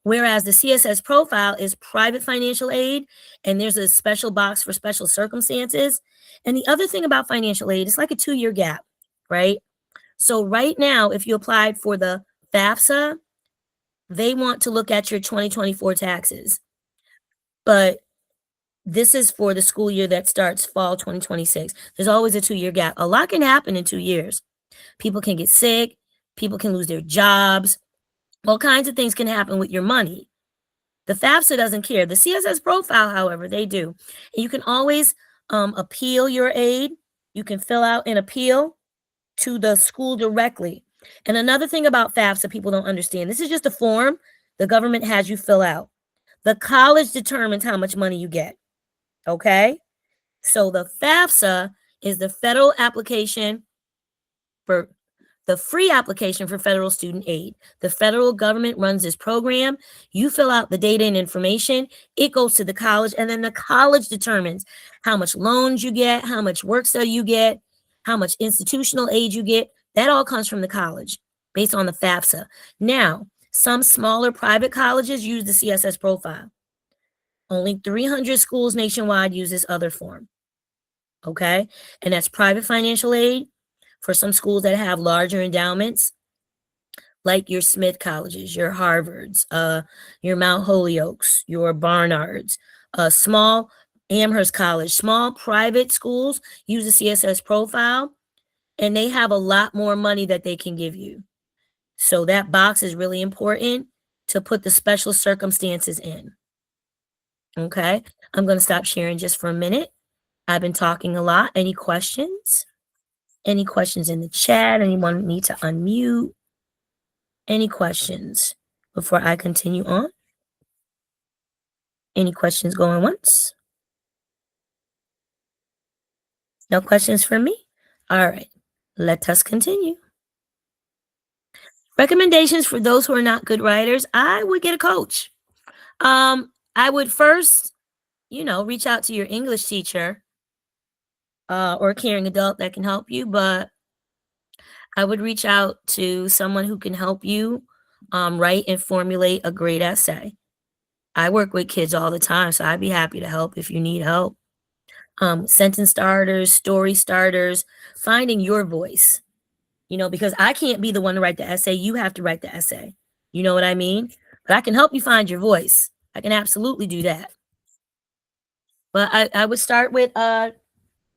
Whereas the CSS profile is private financial aid, and there's a special box for special circumstances. And the other thing about financial aid, it's like a 2-year gap, right? So right now, if you applied for the FAFSA, they want to look at your 2024 taxes. But this is for the school year that starts fall 2026. There's always a 2-year gap. A lot can happen in 2 years. People can get sick. People can lose their jobs. All kinds of things can happen with your money. The FAFSA doesn't care. The CSS profile, however, they do. And you can always appeal your aid. You can fill out an appeal to the school directly. And another thing about FAFSA people don't understand, this is just a form the government has you fill out. The college determines how much money you get. Okay? So the FAFSA is the federal application for the free application for federal student aid. The federal government runs this program. You fill out the data and information. It goes to the college, and then the college determines how much loans you get, how much work study you get, how much institutional aid you get. That all comes from the college based on the FAFSA. Now, some smaller private colleges use the CSS profile. Only 300 schools nationwide use this other form. Okay? And that's private financial aid for some schools that have larger endowments, like your Smith colleges, your Harvards, your Mount Holyoke's, your Barnards, small Amherst College, small private schools use the CSS profile, and they have a lot more money that they can give you. So that box is really important to put the special circumstances in. Okay, I'm going to stop sharing just for a minute. I've been talking a lot. Any questions? Any questions in the chat? Anyone need to unmute? Any questions before I continue on? Any questions going once? No questions for me? All right, let us continue. Recommendations for those who are not good writers. I would get a coach. I would first, reach out to your English teacher or a caring adult that can help you, but I would reach out to someone who can help you write and formulate a great essay. I work with kids all the time, so I'd be happy to help if you need help. Sentence starters, story starters, finding your voice, because I can't be the one to write the essay. You have to write the essay. You know what I mean? But I can help you find your voice. I can absolutely do that. But I would start with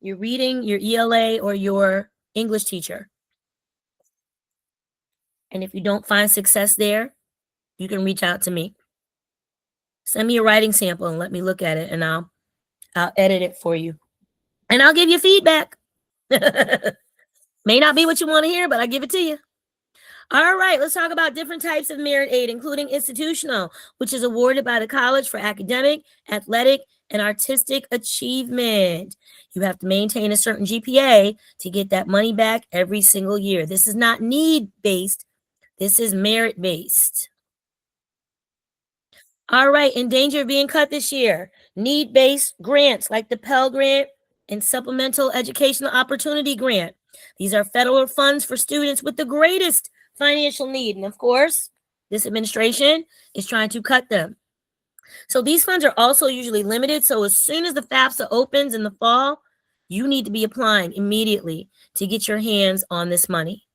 Your reading, your ELA, or your English teacher. And if you don't find success there, you can reach out to me. Send me a writing sample and let me look at it, and I'll edit it for you. And I'll give you feedback. May not be what you want to hear, but I'll give it to you. All right, let's talk about different types of merit aid, including institutional, which is awarded by the college for academic, athletic, and artistic achievement. You have to maintain a certain GPA to get that money back every single year. This is not need-based. This is merit-based. All right, in danger of being cut this year, need-based grants like the Pell Grant and Supplemental Educational Opportunity Grant. These are federal funds for students with the greatest financial need. And of course, this administration is trying to cut them. So these funds are also usually limited. So as soon as the FAFSA opens in the fall, you need to be applying immediately to get your hands on this money.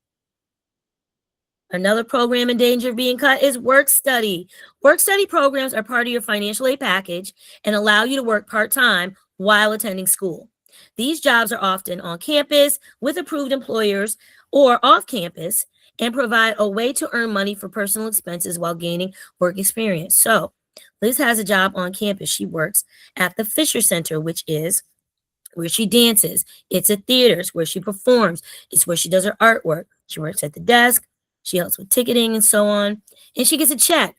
Another program in danger of being cut is work study. Work study programs are part of your financial aid package and allow you to work part-time while attending school. These jobs are often on campus with approved employers or off campus and provide a way to earn money for personal expenses while gaining work experience. So Liz has a job on campus. She works at the Fisher Center, which is where she dances. It's at theaters where she performs. It's where she does her artwork. She works at the desk. She helps with ticketing and so on. And she gets a check.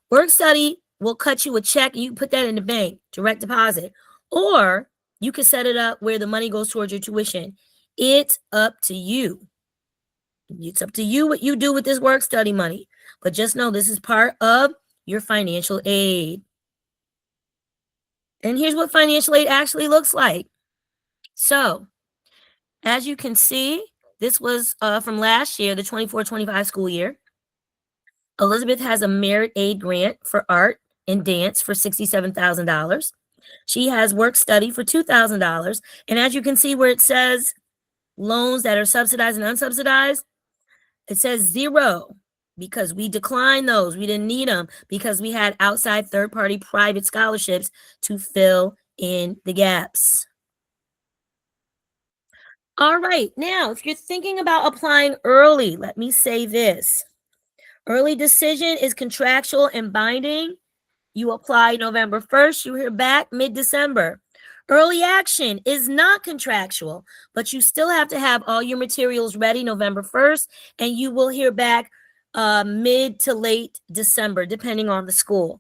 Work study will cut you a check. And you can put that in the bank, direct deposit. Or you can set it up where the money goes towards your tuition. It's up to you. It's up to you what you do with this work study money. But just know this is part of your financial aid. And here's what financial aid actually looks like. So, as you can see, this was from last year, the 24-25 school year. Elizabeth has a merit aid grant for art and dance for $67,000. She has work study for $2,000. And as you can see where it says loans that are subsidized and unsubsidized, it says 0 because we declined those. We didn't need them because we had outside third-party private scholarships to fill in the gaps. All right, now, if you're thinking about applying early, let me say this. Early decision is contractual and binding. You apply November 1st, you hear back mid-December. Early action is not contractual, but you still have to have all your materials ready November 1st, and you will hear back mid to late December, depending on the school.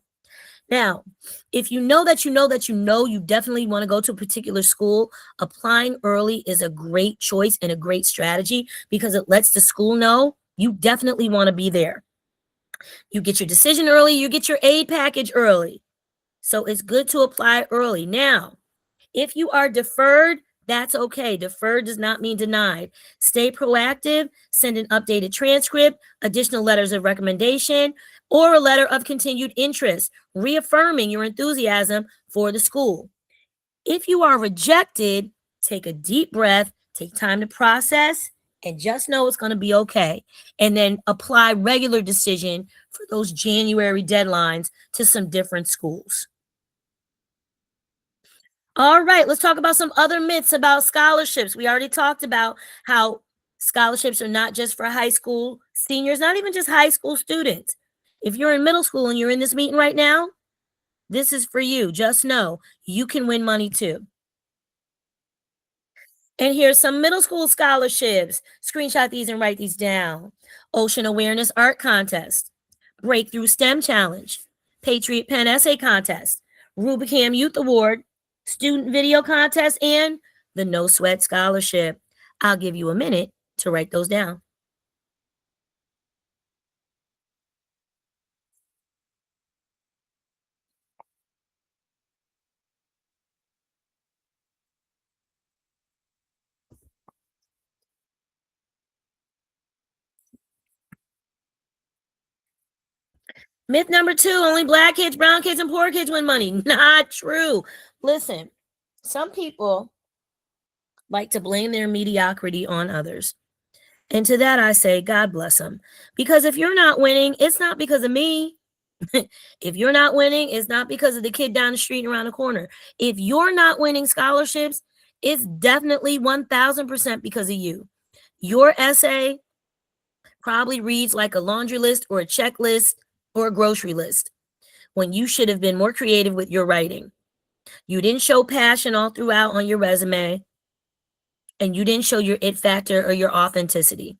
Now, if you know that you definitely want to go to a particular school, applying early is a great choice and a great strategy because it lets the school know you definitely want to be there. You get your decision early, you get your aid package early. So it's good to apply early. Now, if you are deferred, that's okay. Deferred does not mean denied. Stay proactive, send an updated transcript, additional letters of recommendation, or a letter of continued interest, reaffirming your enthusiasm for the school. If you are rejected, take a deep breath, take time to process, and just know it's going to be okay. And then apply regular decision for those January deadlines to some different schools. All right, let's talk about some other myths about scholarships. We already talked about how scholarships are not just for high school seniors, not even just high school students. If you're in middle school and you're in this meeting right now, this is for you. Just know you can win money too. And here's some middle school scholarships. Screenshot these and write these down. Ocean Awareness Art Contest, Breakthrough STEM Challenge, Patriot Pen Essay Contest, Rubicam Youth Award, Student Video Contest, and the No Sweat Scholarship. I'll give you a minute to write those down. Myth number 2, only Black kids, brown kids, and poor kids win money. Not true. Listen, some people like to blame their mediocrity on others. And to that, I say, God bless them. Because if you're not winning, it's not because of me. If you're not winning, it's not because of the kid down the street and around the corner. If you're not winning scholarships, It's definitely 1000% because of you. Your essay probably reads like a laundry list or a checklist or a grocery list when you should have been more creative with your writing. You didn't show passion all throughout on your resume, and you didn't show your it factor or your authenticity.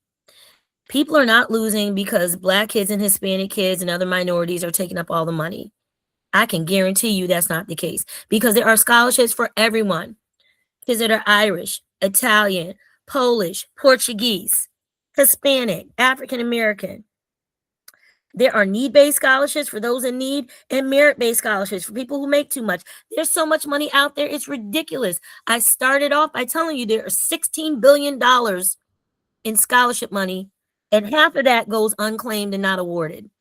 People are not losing because Black kids and Hispanic kids and other minorities are taking up all the money. I can guarantee you that's not the case because there are scholarships for everyone. Kids that are Irish, Italian, Polish, Portuguese, Hispanic, African American. There are need-based scholarships for those in need and merit-based scholarships for people who make too much. There's so much money out there, it's ridiculous. I started off by telling you there are $16 billion in scholarship money, and half of that goes unclaimed and not awarded.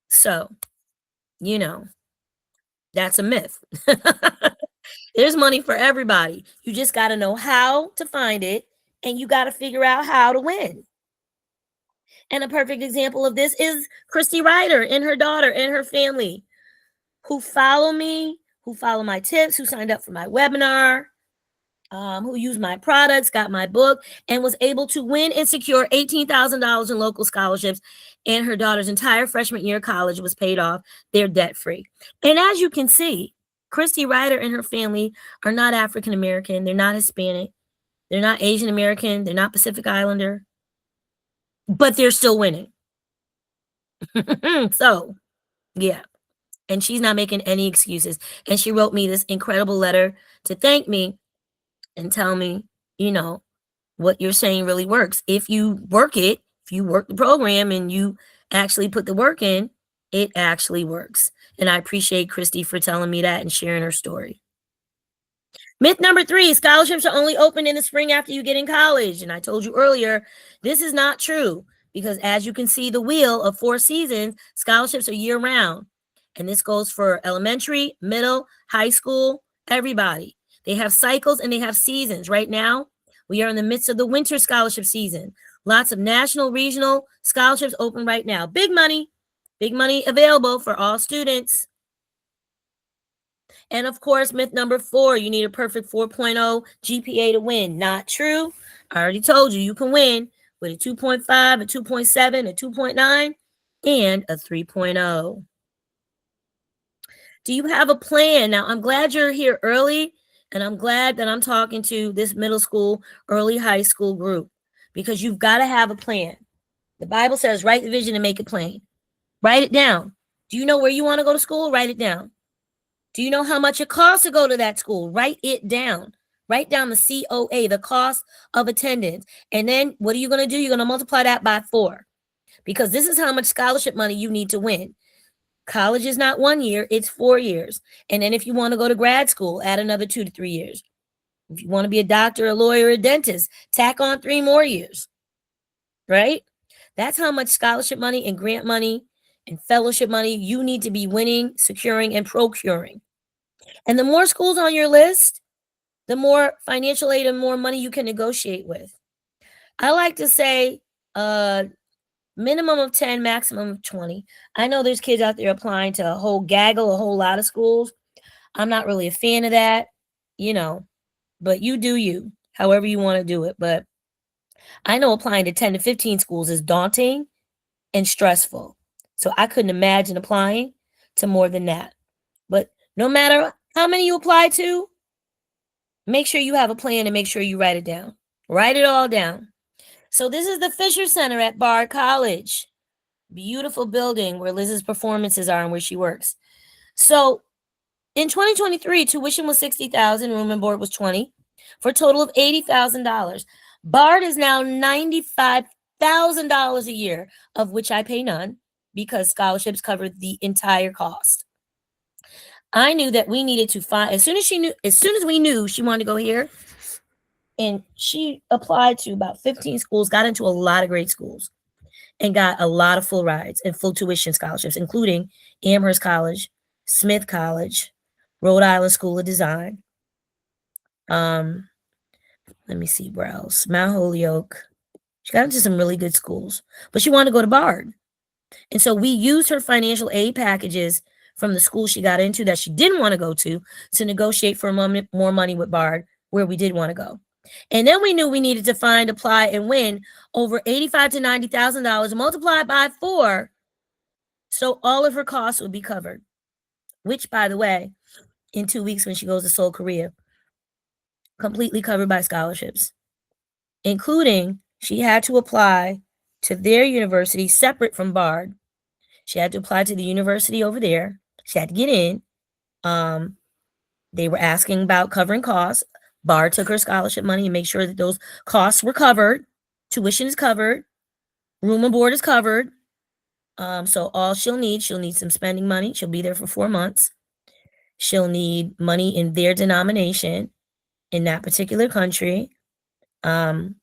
So, you know, that's a myth. There's money for everybody. You just got to know how to find it, and you got to figure out how to win. And a perfect example of this is Christy Ryder and her daughter and her family who follow me, who follow my tips, who signed up for my webinar, who used my products, got my book, and was able to win and secure $18,000 in local scholarships. And her daughter's entire freshman year of college was paid off. They're debt free. And as you can see, Christy Ryder and her family are not African American. They're not Hispanic. They're not Asian American. They're not Pacific Islander. But they're still winning. So, yeah. And she's not making any excuses. And she wrote me this incredible letter to thank me and tell me, you know, what you're saying really works. If you work it, if you work the program and you actually put the work in, it actually works. And I appreciate Christy for telling me that and sharing her story. Myth number 3, scholarships are only open in the spring after you get in college. And I told you earlier, this is not true because as you can see, the wheel of 4 seasons, scholarships are year round. And this goes for elementary, middle, high school, everybody. They have cycles and they have seasons. Right now, we are in the midst of the winter scholarship season. Lots of national, regional scholarships open right now. Big money available for all students. And of course, myth number 4, you need a perfect 4.0 GPA to win. Not true. I already told you, you can win with a 2.5, a 2.7, a 2.9, and a 3.0. Do you have a plan? Now, I'm glad you're here early, and I'm glad that I'm talking to this middle school, early high school group, because you've got to have a plan. The Bible says, write the vision and make it plain. Write it down. Do you know where you want to go to school? Write it down. Do you know how much it costs to go to that school? Write it down. Write down the COA, the cost of attendance. And then what are you going to do? You're going to multiply that by 4 because this is how much scholarship money you need to win. College is not 1 year, it's 4 years. And then if you want to go to grad school, add another 2 to 3 years. If you want to be a doctor, a lawyer, a dentist, tack on 3 more years, right? That's how much scholarship money and grant money and fellowship money you need to be winning, securing, and procuring. And the more schools on your list, the more financial aid and more money you can negotiate with. I like to say minimum of 10, maximum of 20. I know there's kids out there applying to a whole gaggle, a whole lot of schools. I'm not really a fan of that, but you do you, however you want to do it. But I know applying to 10 to 15 schools is daunting and stressful. So I couldn't imagine applying to more than that. But no matter how many you apply to, make sure you have a plan and make sure you write it down. Write it all down. So this is the Fisher Center at Bard College. Beautiful building where Liz's performances are and where she works. So in 2023, tuition was $60,000, room and board was $20,000, for a total of $80,000. Bard is now $95,000 a year, of which I pay none because scholarships cover the entire cost. I knew that we needed to find, as soon as we knew she wanted to go here, and she applied to about 15 schools, got into a lot of great schools, and got a lot of full rides and full tuition scholarships, including Amherst College, Smith College, Rhode Island School of Design. Let me see where else. Mount Holyoke. She got into some really good schools, but she wanted to go to Bard. And so we used her financial aid packages from the school she got into that she didn't want to go to negotiate for more money with Bard where we did want to go. And then we knew we needed to find, apply, and win over $85,000 to $90,000 multiplied by 4, so all of her costs would be covered. Which, by the way, in 2 weeks when she goes to Seoul, Korea, completely covered by scholarships, including she had to apply to their university separate from Bard. She had to apply to the university over there. She had to get in. They were asking about covering costs. Bard took her scholarship money and made sure that those costs were covered. Tuition is covered. Room and board is covered. So all she'll need some spending money. She'll be there for 4 months. She'll need money in their denomination in that particular country. Flight,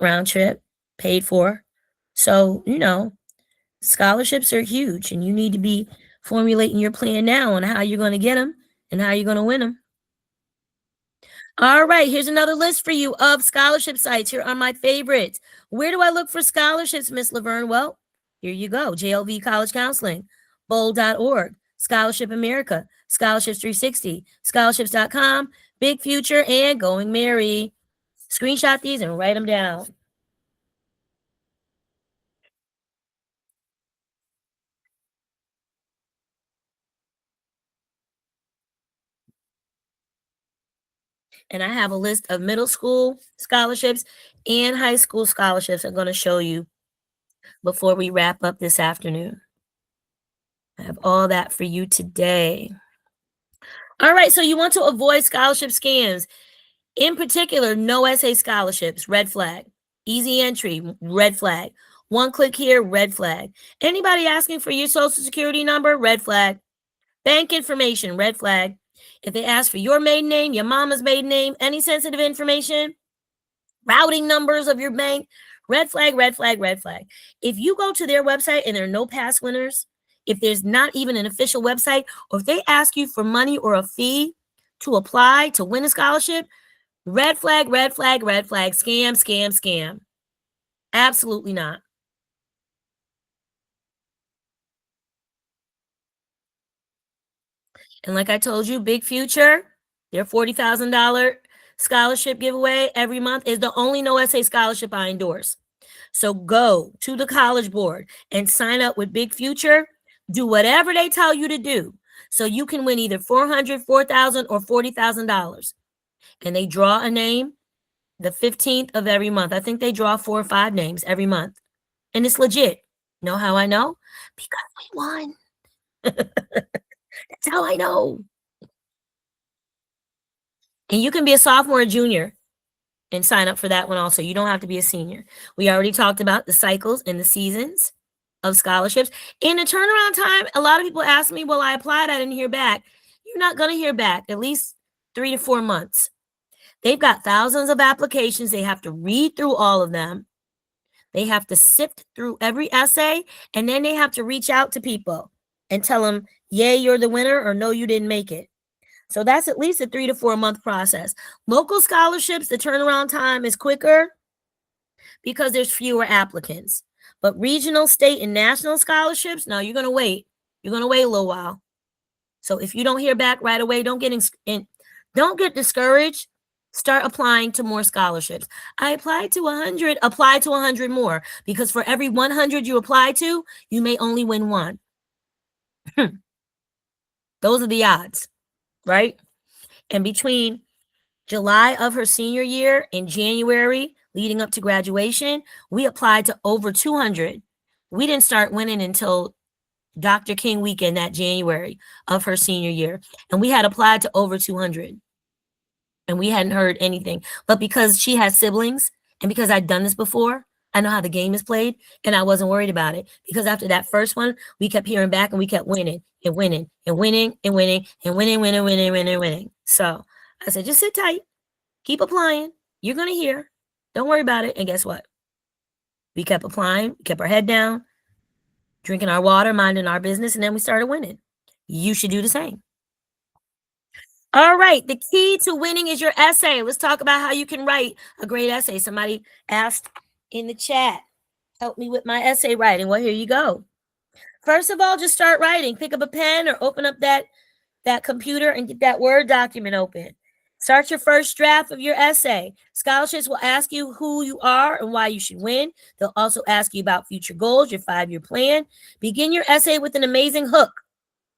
round trip, paid for. So, scholarships are huge, and you need to be formulating your plan now on how you're going to get them and how you're going to win them. All right, here's another list for you of scholarship sites. Here are my favorites. Where do I look for scholarships, Miss Laverne? Well, here you go. JLV College Counseling, bold.org, Scholarship America, Scholarships 360, scholarships.com, Big Future, and Going Merry. Screenshot these and write them down. And I have a list of middle school scholarships and high school scholarships I'm going to show you before we wrap up this afternoon. I have all that for you today. All right, so you want to avoid scholarship scams. In particular, no essay scholarships, red flag. Easy entry, red flag. One click here, red flag. Anybody asking for your social security number, red flag. Bank information, red flag. If they ask for your maiden name, your mama's maiden name, any sensitive information, routing numbers of your bank, red flag, red flag, red flag. If you go to their website and there are no past winners, if there's not even an official website, or if they ask you for money or a fee to apply to win a scholarship, red flag, red flag, red flag, scam, scam, scam. Absolutely not. And like I told you, Big Future, their $40,000 scholarship giveaway every month is the only no essay scholarship I endorse. So go to the College Board and sign up with Big Future. Do whatever they tell you to do so you can win either $400,000, $4,000, or $40,000. And they draw a name the 15th of every month. I think they draw 4 or 5 names every month. And it's legit. Know how I know? Because we won. That's how I know. And you can be a sophomore or junior and sign up for that one also. You don't have to be a senior. We already talked about the cycles and the seasons of scholarships. In the turnaround time, a lot of people ask me, well, I applied, I didn't hear back. You're not going to hear back at least 3 to 4 months. They've got thousands of applications. They have to read through all of them. They have to sift through every essay, and then they have to reach out to people and tell them, yay, you're the winner, or no, you didn't make it. So that's at least a 3 to 4 month process. Local scholarships, the turnaround time is quicker because there's fewer applicants. But regional, state, and national scholarships, no, you're going to wait. You're going to wait a little while. So if you don't hear back right away, don't get discouraged. Start applying to more scholarships. I applied to 100, apply to 100 more, because for every 100 you apply to, you may only win one. Those are the odds, right? And between July of her senior year and January leading up to graduation, we applied to over 200. We didn't start winning until Dr. King weekend that January of her senior year. And we had applied to over 200. And we hadn't heard anything. But because she has siblings and because I'd done this before, I know how the game is played, and I wasn't worried about it. Because after that first one, we kept hearing back and we kept winning and winning and winning and winning and winning. So I said, just sit tight. Keep applying. You're going to hear. Don't worry about it. And guess what? We kept applying, kept our head down, drinking our water, minding our business, and then we started winning. You should do the same. All right. The key to winning is your essay. Let's talk about how you can write a great essay. Somebody asked in the chat, help me with my essay writing. Well, here you go. First of all, just start writing. Pick up a pen or open up that computer and get that Word document open. Start your first draft of your essay. Scholarships will ask you who you are and why you should win. They'll also ask you about future goals, your 5-year plan. Begin your essay with an amazing hook.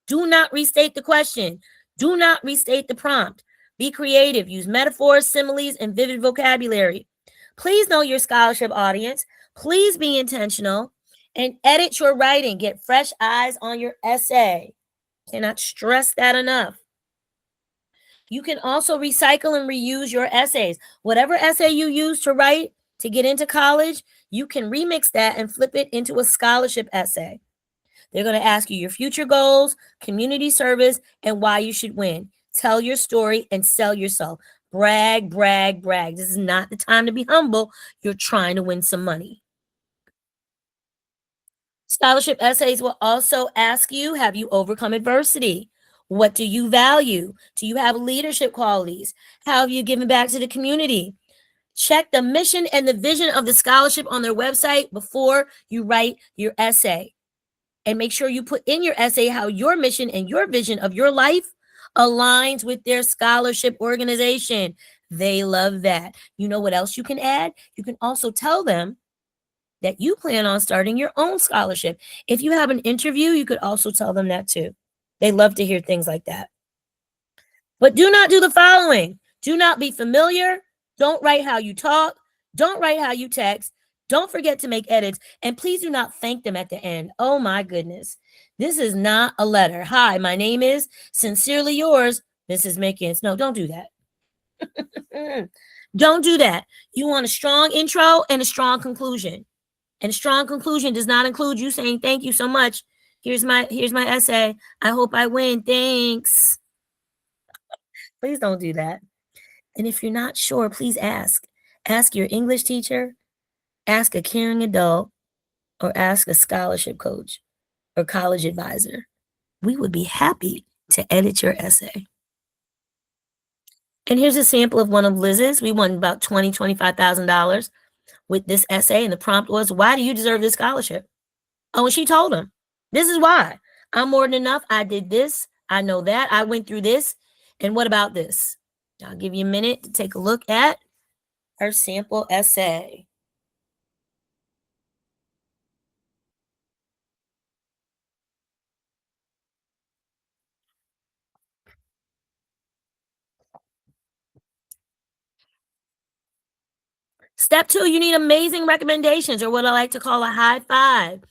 Do not restate the question. Do not restate the prompt. Be creative. Use metaphors, similes, and vivid vocabulary. Please know your scholarship audience. Please be intentional and edit your writing. Get fresh eyes on your essay. Cannot stress that enough. You can also recycle and reuse your essays. Whatever essay you use to write to get into college, you can remix that and flip it into a scholarship essay. They're going to ask you your future goals, community service, and why you should win. Tell your story and sell yourself. Brag, brag, brag. This is not the time to be humble. You're trying to win some money. Scholarship essays will also ask you, have you overcome adversity? What do you value? Do you have leadership qualities? How have you given back to the community? Check the mission and the vision of the scholarship on their website before you write your essay. And make sure you put in your essay how your mission and your vision of your life aligns with their scholarship organization. They love that. You know what else you can add? You can also tell them that you plan on starting your own scholarship. If you have an interview, you could also tell them that too. They love to hear things like that. But do not do the following. Do not be familiar. Don't write how you talk. Don't write how you text. Don't forget to make edits. And please do not thank them at the end. Oh my goodness. This is not a letter. Hi, my name is sincerely yours, Mrs. Mickens. No, don't do that. Don't do that. You want a strong intro and a strong conclusion. And a strong conclusion does not include you saying thank you so much. Here's my essay. I hope I win. Thanks. Please don't do that. And if you're not sure, please ask. Ask your English teacher, ask a caring adult, or ask a scholarship coach or college advisor. We would be happy to edit your essay. And here's a sample of one of Liz's. We won about $20,000, $25,000 with this essay. And the prompt was, why do you deserve this scholarship? Oh, and she told him, this is why. I'm more than enough. I did this. I know that. I went through this. And what about this? I'll give you a minute to take a look at her sample essay. Step 2, you need amazing recommendations, or what I like to call a high five.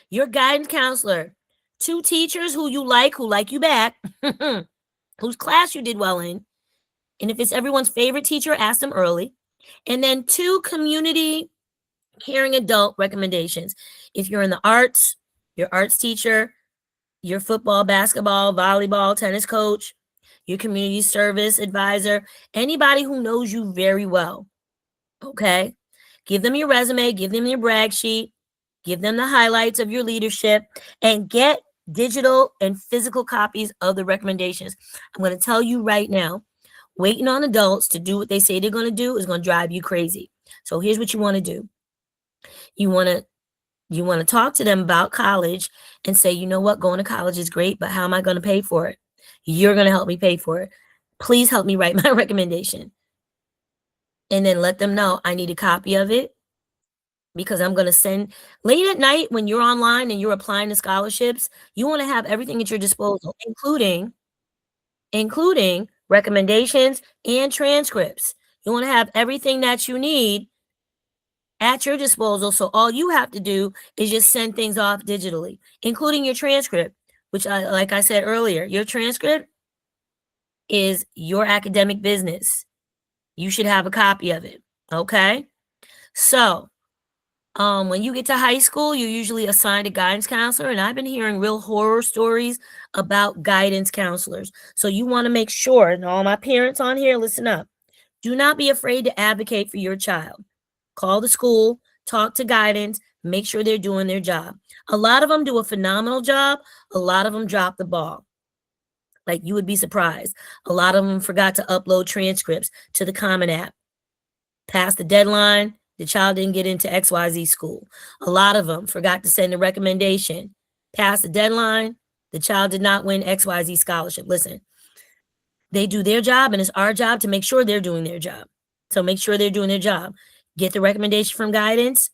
Your guidance counselor, 2 teachers who like you back, whose class you did well in. And if it's everyone's favorite teacher, ask them early. And then 2 community caring adult recommendations. If you're in the arts, your arts teacher, your football, basketball, volleyball, tennis coach, your community service advisor, anybody who knows you very well. Okay. Give them your resume, give them your brag sheet, give them the highlights of your leadership, and get digital and physical copies of the recommendations. I'm going to tell you right now, waiting on adults to do what they say they're going to do is going to drive you crazy. So here's what you want to do. You want to talk to them about college and say, you know what, going to college is great, but how am I going to pay for it? You're going to help me pay for it. Please help me write my recommendation. And then let them know I need a copy of it, because I'm going to send late at night when you're online and you're applying to scholarships. You want to have everything at your disposal, including recommendations and transcripts. You want to have everything that you need at your disposal. So all you have to do is just send things off digitally, including your transcript, which like I said earlier, your transcript is your academic business. You should have a copy of it. Okay. So when you get to high school, you're usually assigned a guidance counselor. And I've been hearing real horror stories about guidance counselors. So you want to make sure, and all my parents on here, listen up. Do not be afraid to advocate for your child. Call the school, talk to guidance, make sure they're doing their job. A lot of them do a phenomenal job. A lot of them drop the ball. Like, you would be surprised. A lot of them forgot to upload transcripts to the Common App. Past the deadline, the child didn't get into XYZ school. A lot of them forgot to send a recommendation past the deadline, the child did not win XYZ scholarship. Listen, they do their job, and it's our job to make sure they're doing their job. So make sure they're doing their job. Get the recommendation from guidance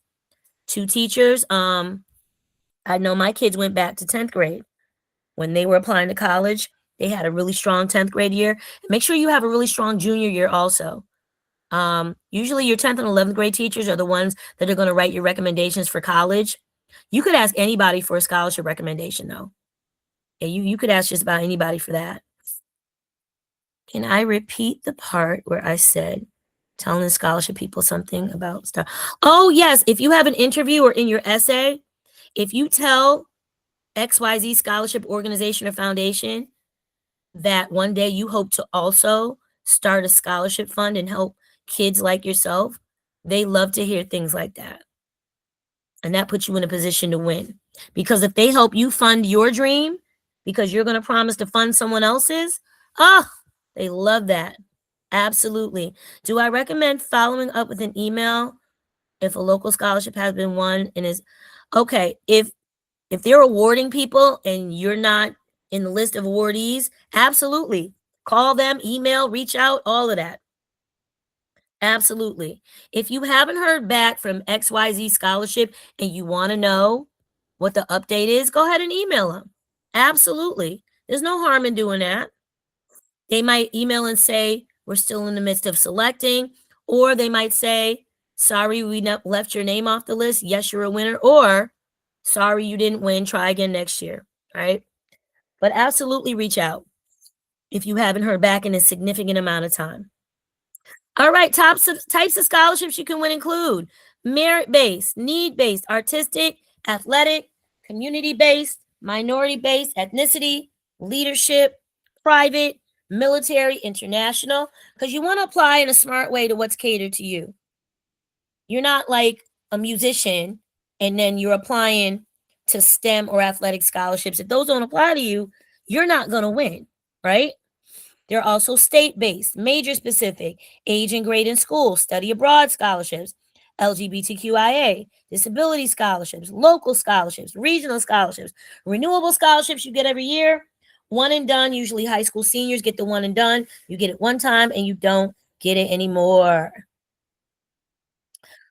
to teachers. I know my kids went back to 10th grade when they were applying to college. They had a really strong 10th grade year. Make sure you have a really strong junior year also. Usually your 10th and 11th grade teachers are the ones that are going to write your recommendations for college. You could ask anybody for a scholarship recommendation though. Yeah, you could ask just about anybody for that. Can I repeat the part where I said telling the scholarship people something about stuff? Oh, yes. If you have an interview or in your essay, if you tell XYZ scholarship organization or foundation that one day you hope to also start a scholarship fund and help kids like yourself, they love to hear things like that. And that puts you in a position to win. Because if they help you fund your dream, because you're going to promise to fund someone else's, oh, they love that. Absolutely. Do I recommend following up with an email if a local scholarship has been won and is okay? If they're awarding people and you're not in the list of awardees, absolutely. Call them, email, reach out, all of that. Absolutely. If you haven't heard back from XYZ Scholarship and you want to know what the update is, go ahead and email them. Absolutely. There's no harm in doing that. They might email and say, we're still in the midst of selecting, or they might say, sorry, we left your name off the list. Yes, you're a winner, or sorry, you didn't win. Try again next year. Right. But absolutely reach out if you haven't heard back in a significant amount of time. All right, types of scholarships you can win include merit-based, need-based, artistic, athletic, community-based, minority-based, ethnicity, leadership, private, military, international, because you want to apply in a smart way to what's catered to you. You're not like a musician and then you're applying to STEM or athletic scholarships. If those don't apply to you, you're not going to win, right? They're also state-based, major-specific, age and grade in school, study abroad scholarships, LGBTQIA, disability scholarships, local scholarships, regional scholarships, renewable scholarships you get every year. One and done, usually high school seniors get the one and done. You get it one time and you don't get it anymore.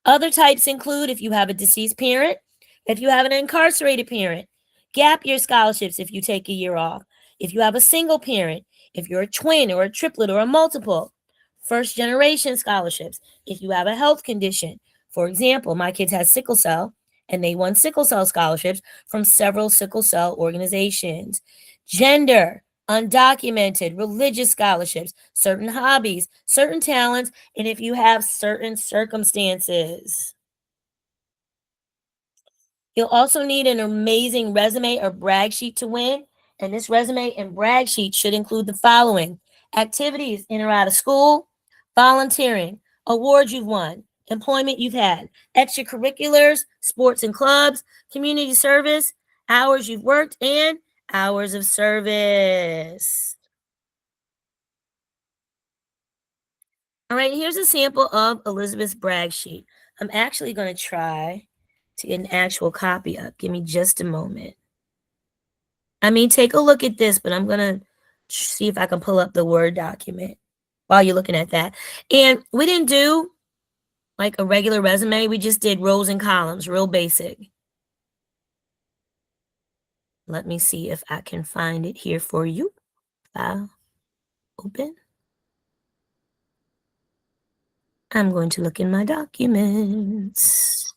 Other types include if you have a deceased parent, if you have an incarcerated parent, gap year scholarships if you take a year off, if you have a single parent, if you're a twin or a triplet or a multiple, first generation scholarships, if you have a health condition. For example, my kids had sickle cell and they won sickle cell scholarships from several sickle cell organizations. Gender, undocumented, religious scholarships, certain hobbies, certain talents, and if you have certain circumstances. You'll also need an amazing resume or brag sheet to win. And this resume and brag sheet should include the following: activities in or out of school, volunteering, awards you've won, employment you've had, extracurriculars, sports and clubs, community service, hours you've worked, and hours of service. All right, here's a sample of Elizabeth's brag sheet. I'm actually going to try to get an actual copy up. Give me just a moment. I mean, take a look at this, but I'm going to see if I can pull up the Word document while you're looking at that. And we didn't do like a regular resume. We just did rows and columns, real basic. Let me see if I can find it here for you. File, open. I'm going to look in my documents.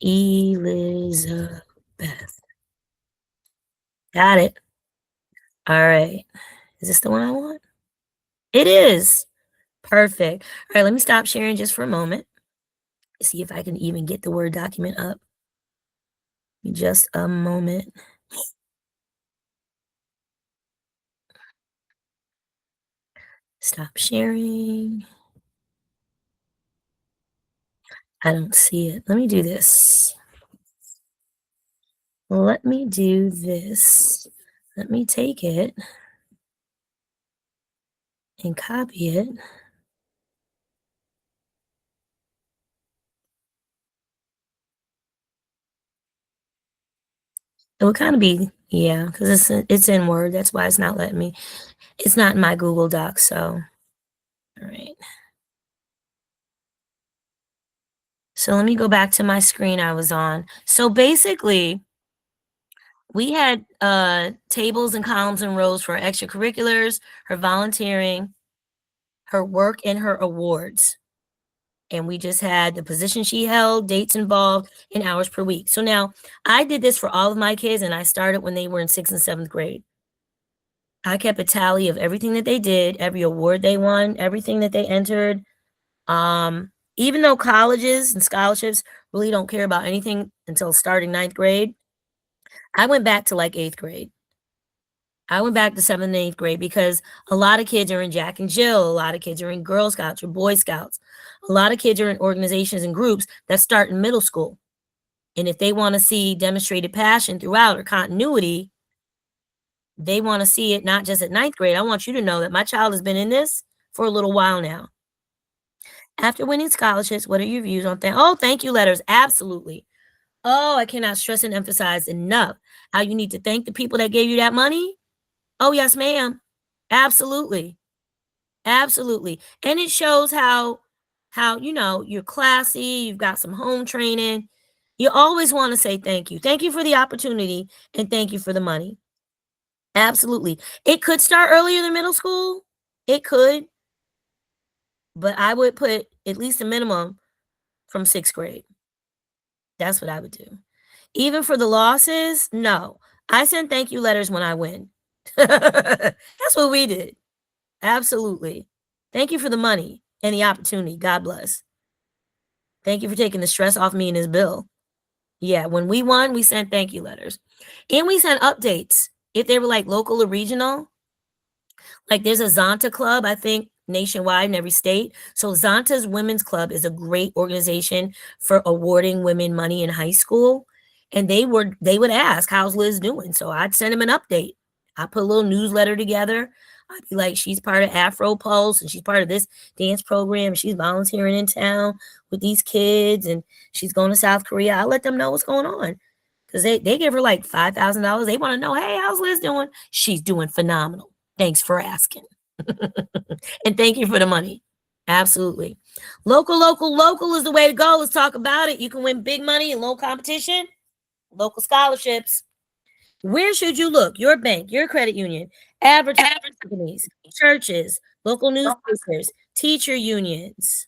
Elizabeth. Got it. All right. Is this the one I want? It is. Perfect. All right, let me stop sharing just for a moment. See if I can even get the Word document up. Just a moment. Stop sharing. I don't see it. Let me do this. Let me do this. Let me take it and copy it. It would kind of be, yeah, because it's in Word. That's why it's not letting me. It's not in my Google Docs. So, all right. So let me go back to my screen I was on. So basically, we had tables and columns and rows for her extracurriculars, her volunteering, her work, and her awards. And we just had the position she held, dates involved, and hours per week. So now I did this for all of my kids, and I started when they were in 6th and 7th grade. I kept a tally of everything that they did, every award they won, everything that they entered. Even though colleges and scholarships really don't care about anything until starting 9th grade, I went back to like 8th grade. I went back to 7th and 8th grade because a lot of kids are in Jack and Jill, a lot of kids are in Girl Scouts or Boy Scouts. A lot of kids are in organizations and groups that start in middle school. And if they want to see demonstrated passion throughout or continuity, they want to see it not just at 9th grade. I want you to know that my child has been in this for a little while now. After winning scholarships, what are your views on thank you letters? Absolutely. Oh, I cannot stress and emphasize enough how you need to thank the people that gave you that money. Oh, yes, ma'am. Absolutely. Absolutely. And it shows how you're classy, you've got some home training. You always want to say thank you. Thank you for the opportunity and thank you for the money. Absolutely. It could start earlier than middle school. It could, but I would put at least a minimum from 6th grade. That's what I would do. Even for the losses, no. I send thank you letters when I win. That's what we did. Absolutely. Thank you for the money and the opportunity. God bless. Thank you for taking the stress off me and this bill. Yeah, when we won, we sent thank you letters. And we sent updates. If they were like local or regional, like there's a Zonta club, I think nationwide in every state. So Zonta's Women's Club is a great organization for awarding women money in high school. And they would ask, how's Liz doing? So I'd send them an update. I put a little newsletter together. I'd be like, she's part of Afro Pulse and she's part of this dance program. She's volunteering in town with these kids and she's going to South Korea. I let them know what's going on. Because they give her like $5,000. They want to know, hey, how's Liz doing? She's doing phenomenal. Thanks for asking. And thank you for the money. Absolutely. Local, local, local is the way to go. Let's talk about it. You can win big money in low competition, local scholarships. Where should you look? Your bank, your credit union, advertising companies, churches, local newspapers, teacher unions.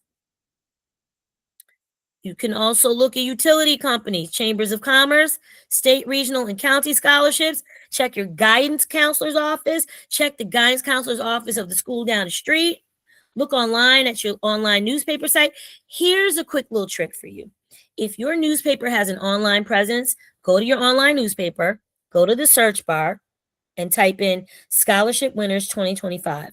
You can also look at utility companies, chambers of commerce, state, regional, and county scholarships. Check your guidance counselor's office. Check the guidance counselor's office of the school down the street. Look online at your online newspaper site. Here's a quick little trick for you. If your newspaper has an online presence, go to your online newspaper, go to the search bar, and type in Scholarship Winners 2025.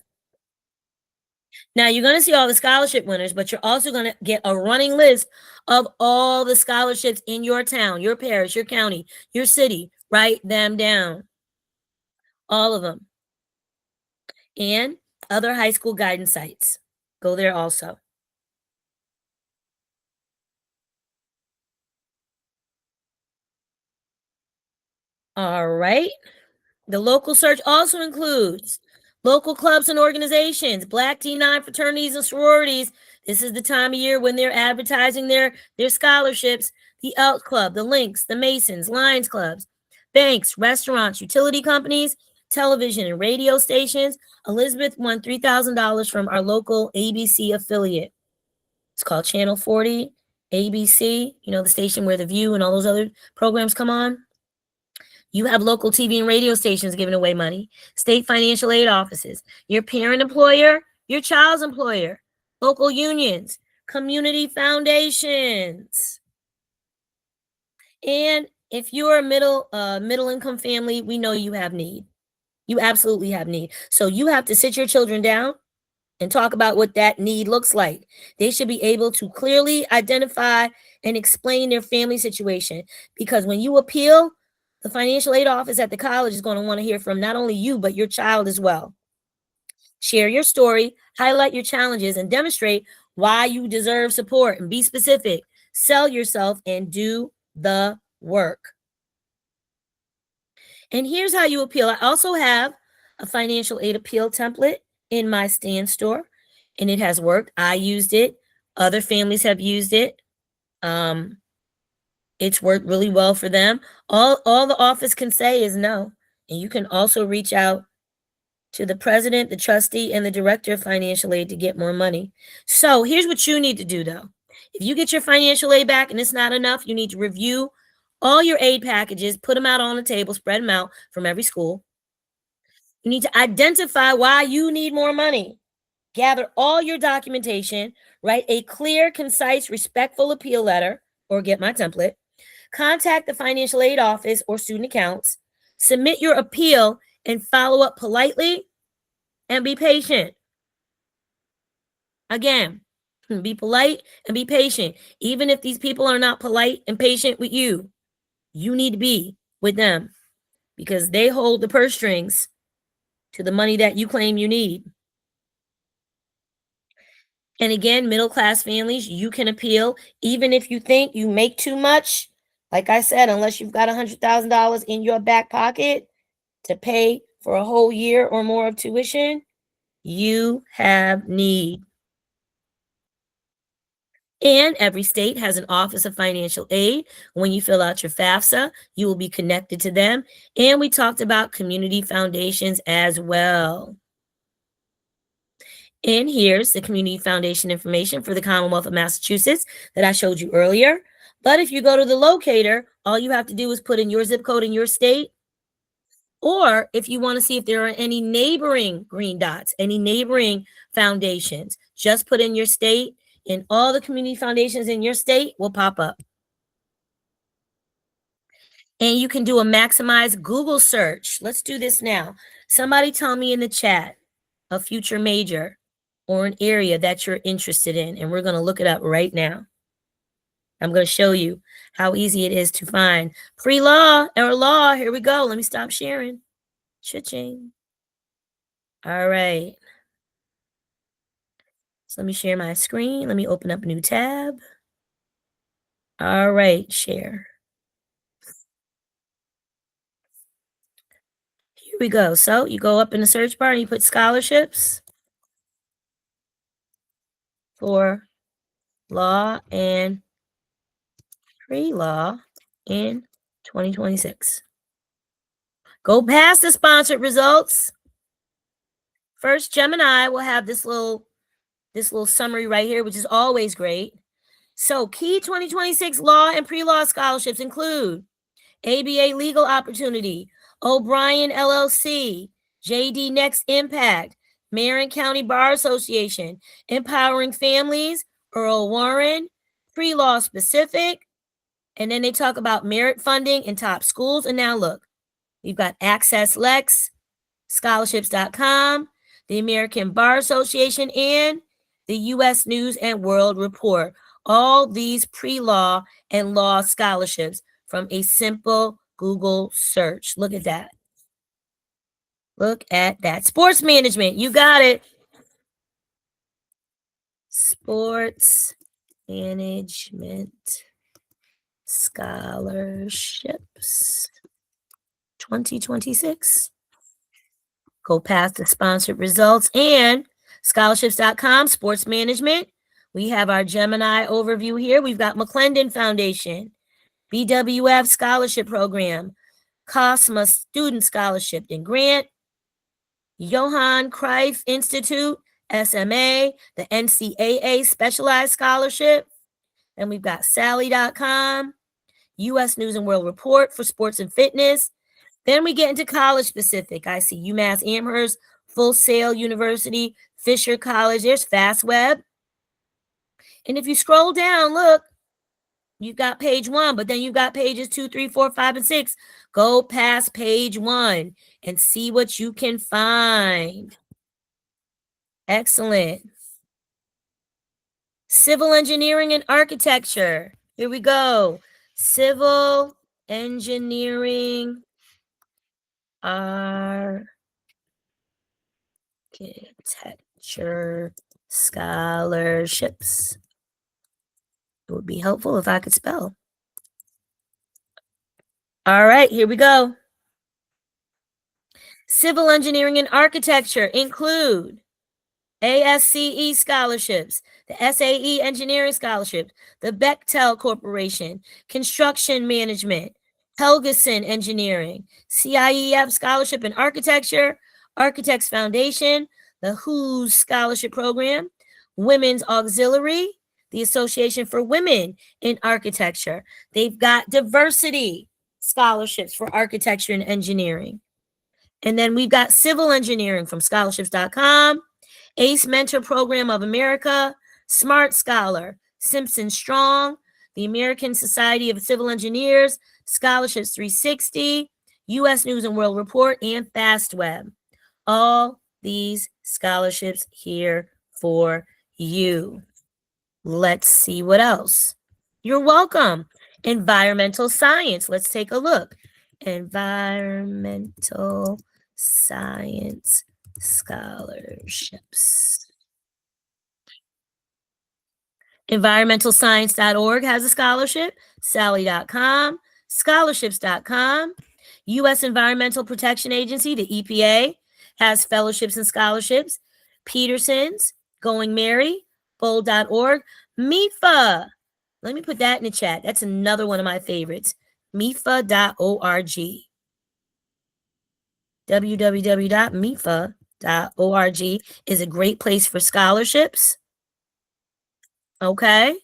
Now you're going to see all the scholarship winners, but you're also going to get a running list of all the scholarships in your town, your parish, your county, your city. Write them down. All of them. And other high school guidance sites. Go there also. All right. The local search also includes local clubs and organizations, Black D9 fraternities and sororities. This is the time of year when they're advertising their scholarships. The Elks Club, the Lynx, the Masons, Lions Clubs, banks, restaurants, utility companies, television and radio stations. Elizabeth won $3,000 from our local ABC affiliate. It's called Channel 40, ABC, the station where The View and all those other programs come on. You have local TV and radio stations giving away money, state financial aid offices, your parent employer, your child's employer, local unions, community foundations. And if you're a middle income family, we know you have need. You absolutely have need. So you have to sit your children down and talk about what that need looks like. They should be able to clearly identify and explain their family situation, because when you appeal, the financial aid office at the college is going to want to hear from not only you, but your child as well. Share your story, highlight your challenges, and demonstrate why you deserve support, and be specific. Sell yourself and do the work. And here's how you appeal. I also have a financial aid appeal template in my stand store, and it has worked. I used it. Other families have used it. Um, it's worked really well for them. All the office can say is no. And you can also reach out to the president, the trustee, and the director of financial aid to get more money. So here's what you need to do though. If you get your financial aid back and it's not enough, you need to review all your aid packages, put them out on the table, spread them out from every school. You need to identify why you need more money. Gather all your documentation, write a clear, concise, respectful appeal letter, or get my template. Contact the financial aid office or student accounts. Submit your appeal and follow up politely and be patient. Again, be polite and be patient. Even if these people are not polite and patient with you, you need to be with them because they hold the purse strings to the money that you claim you need. And again, middle class families, you can appeal even if you think you make too much. Like I said, unless you've got $100,000 in your back pocket to pay for a whole year or more of tuition, you have need. And every state has an Office of Financial Aid. When you fill out your FAFSA, you will be connected to them. And we talked about community foundations as well. And here's the community foundation information for the Commonwealth of Massachusetts that I showed you earlier. But if you go to the locator, all you have to do is put in your zip code in your state. Or if you want to see if there are any neighboring green dots, any neighboring foundations, just put in your state and all the community foundations in your state will pop up. And you can do a maximized Google search. Let's do this now. Somebody tell me in the chat a future major or an area that you're interested in, and we're going to look it up right now. I'm going to show you how easy it is to find pre-law or law. Here we go. Let me stop sharing. Cha-ching. All right. So let me share my screen. Let me open up a new tab. All right, share. Here we go. So you go up in the search bar and you put scholarships for law and pre-law in 2026. Go past the sponsored results. First, Gemini will have this little summary right here, which is always great. So key 2026 law and pre-law scholarships include ABA Legal Opportunity, O'Brien LLC, JD Next Impact, Marion County Bar Association, Empowering Families, Earl Warren, Pre-Law Specific, and then they talk about merit funding in top schools. And now look, we've got Access Lex, scholarships.com, the American Bar Association, and the U.S. News and World Report. All these pre-law and law scholarships from a simple Google search. Look at that. Look at that. Sports management. You got it. Sports management scholarships 2026. Go past the sponsored results and scholarships.com, sports management. We have our Gemini overview here. We've got McClendon Foundation, BWF Scholarship Program, COSMA Student Scholarship and Grant, Johan Cruyff Institute, SMA, the NCAA Specialized Scholarship. And we've got Sally.com, U.S. News and World Report for sports and fitness. Then we get into college specific. I see UMass Amherst, Full Sail University, Fisher College. There's FastWeb. And if you scroll down, look, you've got page 1, but then you've got pages 2, 3, 4, 5, and 6. Go past page 1 and see what you can find. Excellent. Civil engineering and architecture. Here we go. Civil engineering architecture scholarships. It would be helpful if I could spell. All right, here we go. Civil engineering and architecture include ASCE scholarships, the SAE engineering scholarship, the Bechtel Corporation, construction management, Helgeson engineering, CIEF scholarship in architecture, Architects Foundation, the WHO's scholarship program, Women's Auxiliary, the Association for Women in Architecture. They've got diversity scholarships for architecture and engineering. And then we've got civil engineering from scholarships.com, ACE Mentor Program of America, Smart Scholar, Simpson Strong, the American Society of Civil Engineers, Scholarships 360, U.S. News and World Report, and FastWeb. All these scholarships here for you. Let's see what else. You're welcome. Environmental science. Let's take a look. Environmental science scholarships. Environmentalscience.org has a scholarship, Sally.com, scholarships.com. U.S. Environmental Protection Agency, the EPA, has fellowships and scholarships. Peterson's, Going Merry, bold.org. MIFA, let me put that in the chat. That's another one of my favorites. MIFA.org. www.mifa.org is a great place for scholarships. Okay.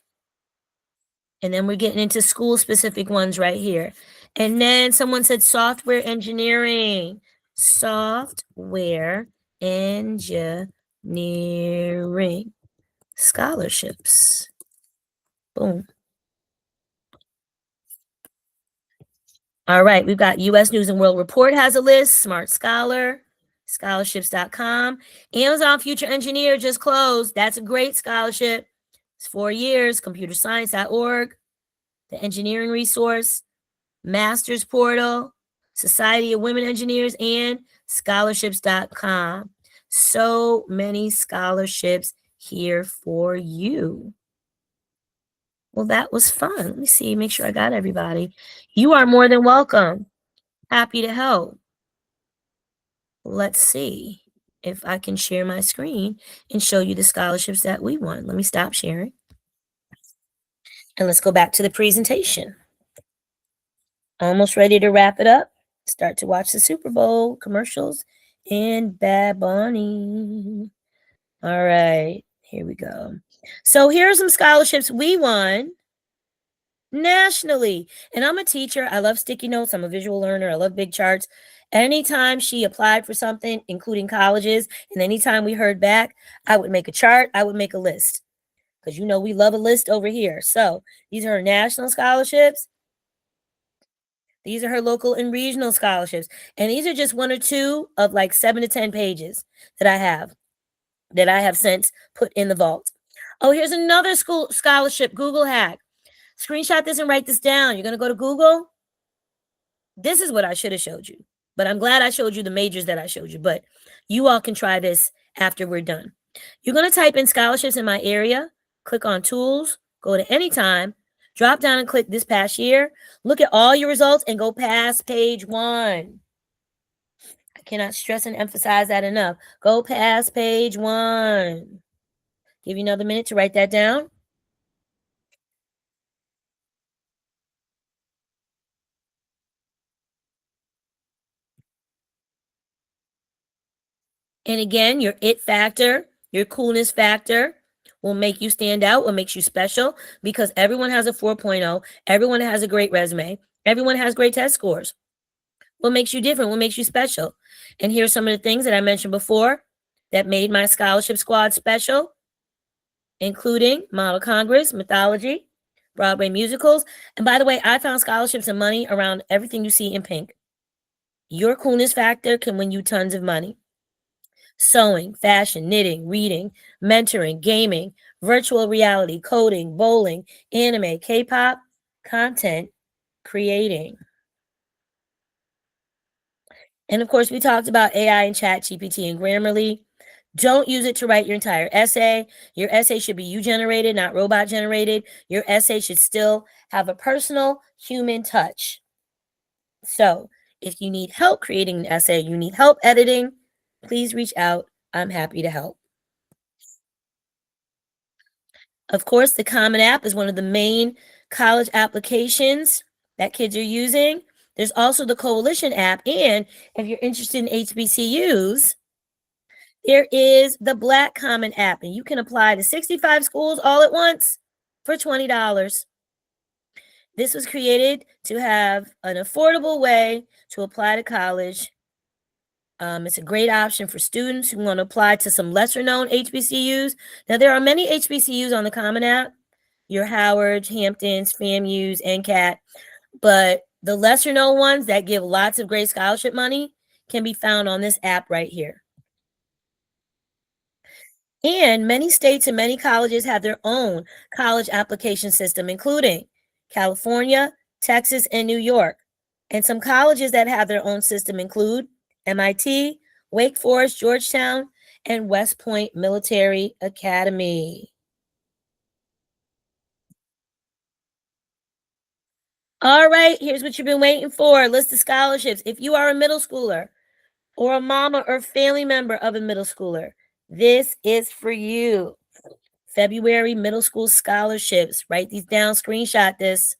And then we're getting into school specific ones right here. And then someone said software engineering. Software engineering scholarships. Boom. All right, we've got U.S. News and World Report has a list, Smart Scholar, scholarships.com. Amazon Future Engineer just closed. That's a great scholarship. It's 4 years, computerscience.org, the engineering resource, Masters Portal, Society of Women Engineers, and scholarships.com. So many scholarships here for you. Well, that was fun. Let me see, make sure I got everybody. You are more than welcome. Happy to help. Let's see if I can share my screen and show you the scholarships that we won. Let me stop sharing. And let's go back to the presentation. Almost ready to wrap it up. Start to watch the Super Bowl commercials and Bad Bunny. All right, here we go. So here are some scholarships we won nationally. And I'm a teacher. I love sticky notes. I'm a visual learner. I love big charts. Anytime she applied for something, including colleges, and anytime we heard back, I would make a chart. I would make a list. Because you know we love a list over here. So these are her national scholarships. These are her local and regional scholarships. And these are just 1 or 2 of like 7 to 10 pages that I have since put in the vault. Oh, here's another school scholarship, Google hack. Screenshot this and write this down. You're going to go to Google. This is what I should have showed you. But I'm glad I showed you the majors that I showed you. But you all can try this after we're done. You're going to type in scholarships in my area. Click on tools. Go to anytime. Drop down and click this past year. Look at all your results and go past page 1. I cannot stress and emphasize that enough. Go past page 1. Give you another minute to write that down. And again, your it factor, your coolness factor will make you stand out, what makes you special, because everyone has a 4.0. Everyone has a great resume. Everyone has great test scores. What makes you different? What makes you special? And here's some of the things that I mentioned before that made my scholarship squad special, including Model Congress, Mythology, Broadway musicals. And by the way, I found scholarships and money around everything you see in pink. Your coolness factor can win you tons of money. Sewing, fashion, knitting, reading, mentoring, gaming, virtual reality, coding, bowling, anime, K-pop, content creating. And of course, we talked about AI and ChatGPT and Grammarly. Don't use it to write your entire essay. Your essay should be you generated, not robot generated. Your essay should still have a personal human touch. So If you need help creating an essay, you need help editing, please reach out. I'm happy to help. Of course, the Common App is one of the main college applications that kids are using. There's also the Coalition app, and if you're interested in HBCUs, there is the Black Common App, and you can apply to 65 schools all at once for $20. This was created to have an affordable way to apply to college. It's a great option for students who want to apply to some lesser known HBCUs. Now, there are many HBCUs on the Common App, your Howards, Hamptons, FAMUs, NCAT, but the lesser known ones that give lots of great scholarship money can be found on this app right here. And many states and many colleges have their own college application system, including California, Texas, and New York. And some colleges that have their own system include MIT, Wake Forest, Georgetown, and West Point Military Academy. All right, here's what you've been waiting for. List of scholarships. If you are a middle schooler or a mama or family member of a middle schooler, this is for you. February middle school scholarships. Write these down, screenshot this.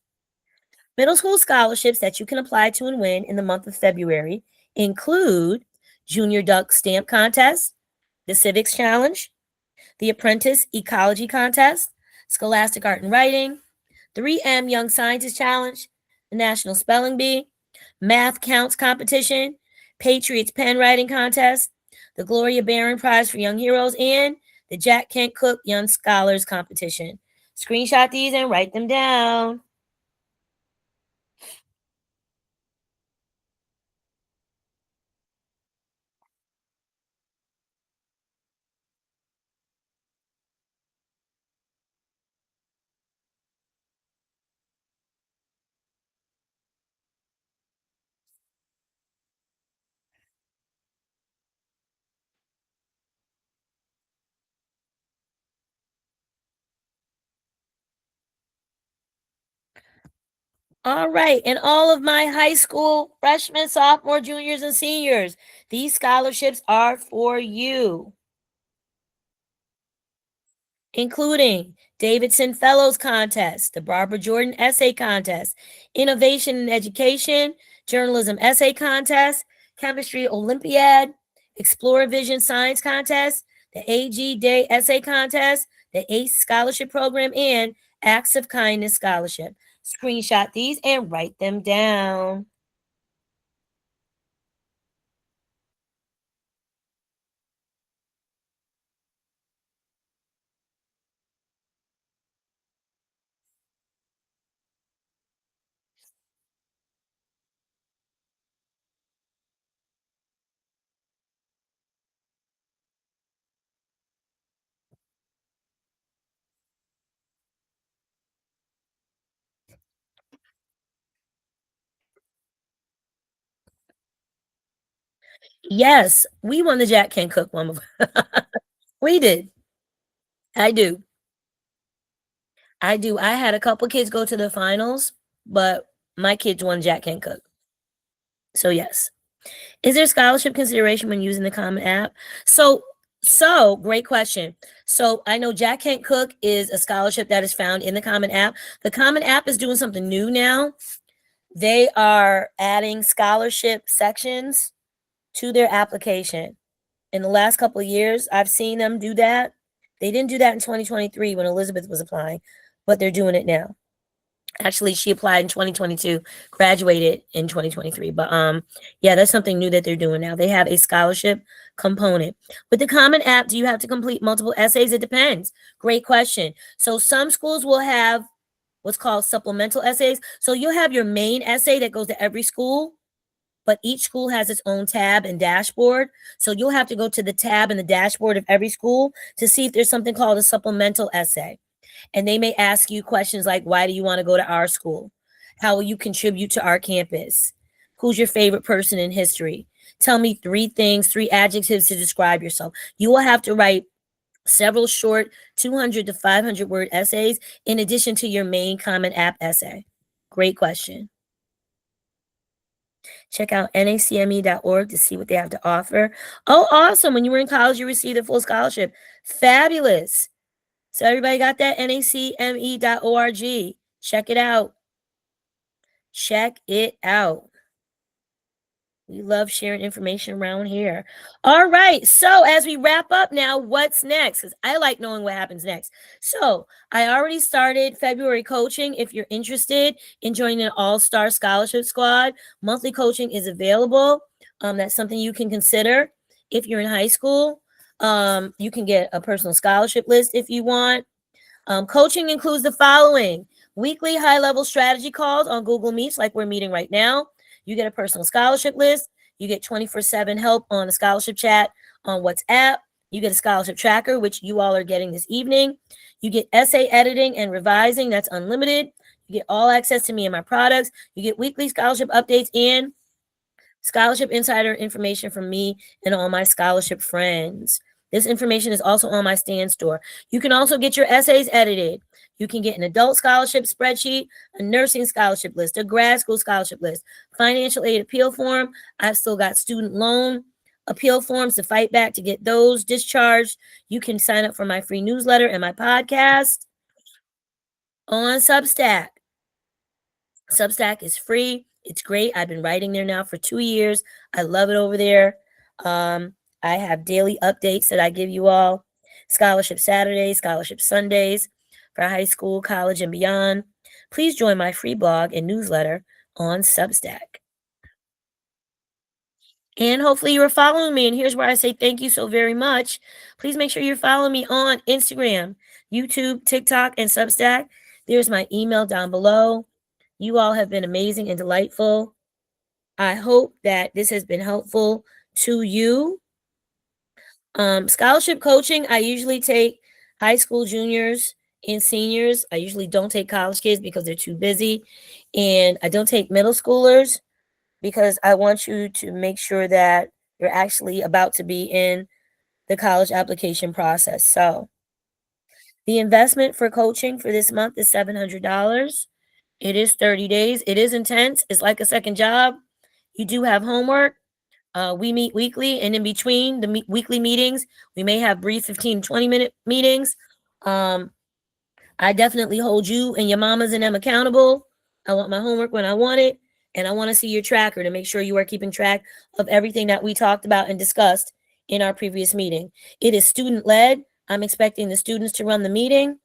Middle school scholarships that you can apply to and win in the month of February include Junior Duck Stamp Contest, the Civics Challenge, the Apprentice Ecology Contest, Scholastic Art and Writing, 3M Young Scientist Challenge, the National Spelling Bee, Math Counts Competition, Patriots Pen Writing Contest, the Gloria Barron Prize for Young Heroes, and the Jack Kent Cook Young Scholars Competition. Screenshot these and write them down. All right, and all of my high school freshmen, sophomore, juniors, and seniors, these scholarships are for you, including Davidson Fellows Contest, the Barbara Jordan Essay Contest, Innovation in Education, Journalism Essay Contest, Chemistry Olympiad, Explore Vision Science Contest, the AG Day Essay Contest, the ACE Scholarship Program, and Acts of Kindness Scholarship. Screenshot these and write them down. Yes, we won the Jack Kent Cook one. We did. I do. I do. I had a couple kids go to the finals, but my kids won Jack Kent Cook. So yes. Is there scholarship consideration when using the Common App? So great question. So I know Jack Kent Cook is a scholarship that is found in the Common App. The Common App is doing something new now. They are adding scholarship sections to their application. In the last couple of years, I've seen them do that. They didn't do that in 2023 when Elizabeth was applying, but they're doing it now. Actually, she applied in 2022, graduated in 2023. But yeah, that's something new that they're doing now. They have a scholarship component. With the Common App, do you have to complete multiple essays? It depends. Great question. So some schools will have what's called supplemental essays. So you'll have your main essay that goes to every school, but each school has its own tab and dashboard. So you'll have to go to the tab and the dashboard of every school to see if there's something called a supplemental essay. And they may ask you questions like, why do you want to go to our school? How will you contribute to our campus? Who's your favorite person in history? Tell me three things, three adjectives to describe yourself. You will have to write several short 200 to 500 word essays in addition to your main Common App essay. Great question. Check out nacme.org to see what they have to offer. Oh, awesome. When you were in college, you received a full scholarship. Fabulous. So everybody got that? nacme.org. Check it out. Check it out. We love sharing information around here. All right. So as we wrap up now, what's next? Because I like knowing what happens next. So I already started February coaching. If you're interested in joining an all-star scholarship squad, monthly coaching is available. That's something you can consider. If you're in high school, you can get a personal scholarship list if you want. Coaching includes the following: weekly high-level strategy calls on Google Meets like we're meeting right now. You get a personal scholarship list. You get 24/7 help on the scholarship chat on WhatsApp. You get a scholarship tracker, which you all are getting this evening. You get essay editing and revising. That's unlimited. You get all access to me and my products. You get weekly scholarship updates and scholarship insider information from me and all my scholarship friends. This information is also on my Stan Store. You can also get your essays edited. You can get an adult scholarship spreadsheet, a nursing scholarship list, a grad school scholarship list, financial aid appeal form. I've still got student loan appeal forms to fight back to get those discharged. You can sign up for my free newsletter and my podcast on Substack. Substack is free. It's great. I've been writing there now for 2 years. I love it over there. I have daily updates that I give you all. Scholarship Saturdays, Scholarship Sundays for high school, college, and beyond. Please join my free blog and newsletter on Substack. And hopefully you are following me. And here's where I say thank you so very much. Please make sure you're following me on Instagram, YouTube, TikTok, and Substack. There's my email down below. You all have been amazing and delightful. I hope that this has been helpful to you. Scholarship coaching, I usually take high school juniors and seniors. I usually don't take college kids because they're too busy. And I don't take middle schoolers because I want you to make sure that you're actually about to be in the college application process. So the investment for coaching for this month is $700. It is 30 days. It is intense. It's like a second job. You do have homework. We meet weekly, and in between the weekly meetings, we may have brief 15, 20-minute meetings. I definitely hold you and your mamas and them accountable. I want my homework when I want it, and I want to see your tracker to make sure you are keeping track of everything that we talked about and discussed in our previous meeting. It is student-led. I'm expecting the students to run the meeting,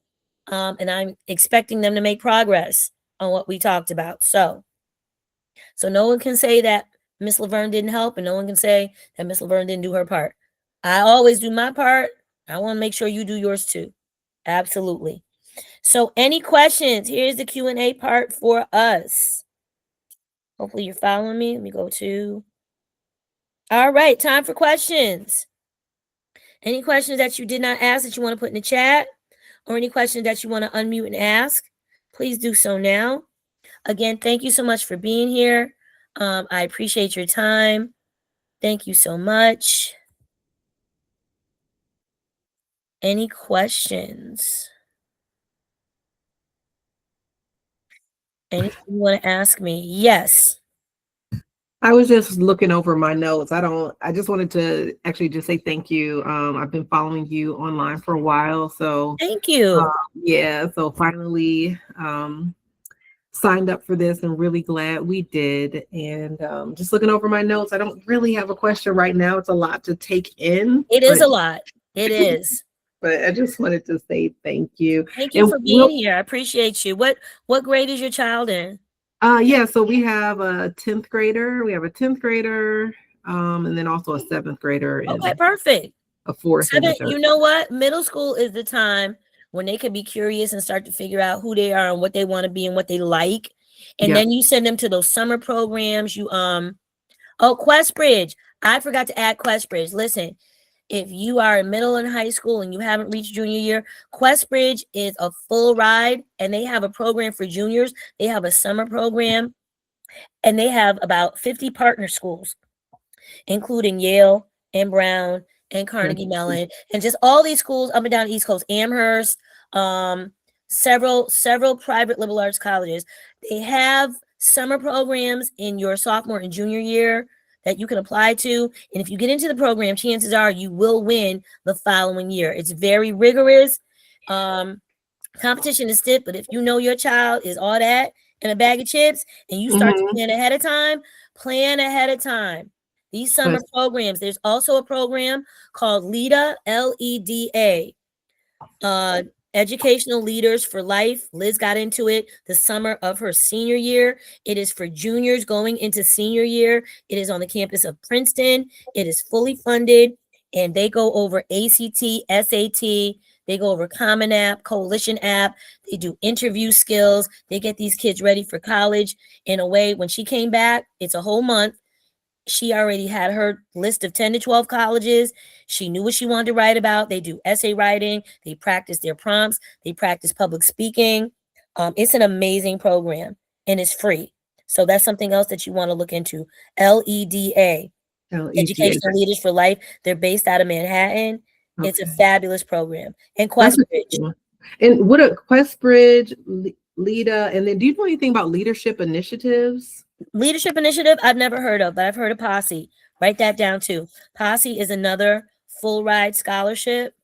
and I'm expecting them to make progress on what we talked about. So no one can say that Miss Laverne didn't help, and no one can say that Miss Laverne didn't do her part. I always do my part. I want to make sure you do yours too. Absolutely. So any questions? Here's the Q&A part for us. Hopefully you're following me. Let me go to. All right, time for questions. Any questions that you did not ask that you want to put in the chat, or any questions that you want to unmute and ask, please do so now. Again, thank you so much for being here. I appreciate your time. Thank you so much. Any questions? Anything you want to ask me? Yes. I was just looking over my notes. I just wanted to actually just say thank you. I've been following you online for a while. So thank you. Yeah. So finally signed up for this and really glad we did. And just looking over my notes, I don't really have a question right now. It's a lot to take in. It is a lot. It is. But I just wanted to say thank you. Thank you for being here. I appreciate you. What grade is your child in? Yeah, so we have a 10th grader. We have a 10th grader, and then also a 7th grader. Okay, perfect. A 4th. You know what? Middle school is the time when they can be curious and start to figure out who they are and what they want to be and what they like. And then you send them to those summer programs. QuestBridge. I forgot to add QuestBridge. Listen, if you are in middle and high school and you haven't reached junior year, QuestBridge is a full ride, and they have a program for juniors. They have a summer program, and they have about 50 partner schools, including Yale and Brown and Carnegie Mellon, and just all these schools up and down the East Coast, Amherst, several private liberal arts colleges. They have summer programs in your sophomore and junior year that you can apply to. And if you get into the program, chances are you will win the following year. It's very rigorous. Competition is stiff, but if you know your child is all that in a bag of chips and you start to plan ahead of time, plan ahead of time. These summer programs, there's also a program called LEDA, LEDA, Educational Leaders for Life. Liz got into it the summer of her senior year. It is for juniors going into senior year. It is on the campus of Princeton. It is fully funded, and they go over ACT, SAT. They go over Common App, Coalition App. They do interview skills. They get these kids ready for college in a way. When she came back, it's a whole month. She already had her list of 10 to 12 colleges. She knew what she wanted to write about. They do essay writing. They practice their prompts. They practice public speaking. It's an amazing program, and it's free. So that's something else that you want to look into. LEDA, Educational Leaders for Life. They're based out of Manhattan. Okay. It's a fabulous program. And QuestBridge. And what a QuestBridge, LEDA, and then do you know anything about leadership initiatives? Leadership initiative, I've never heard of, but I've heard of Posse. Write that down too. Posse is another full ride scholarship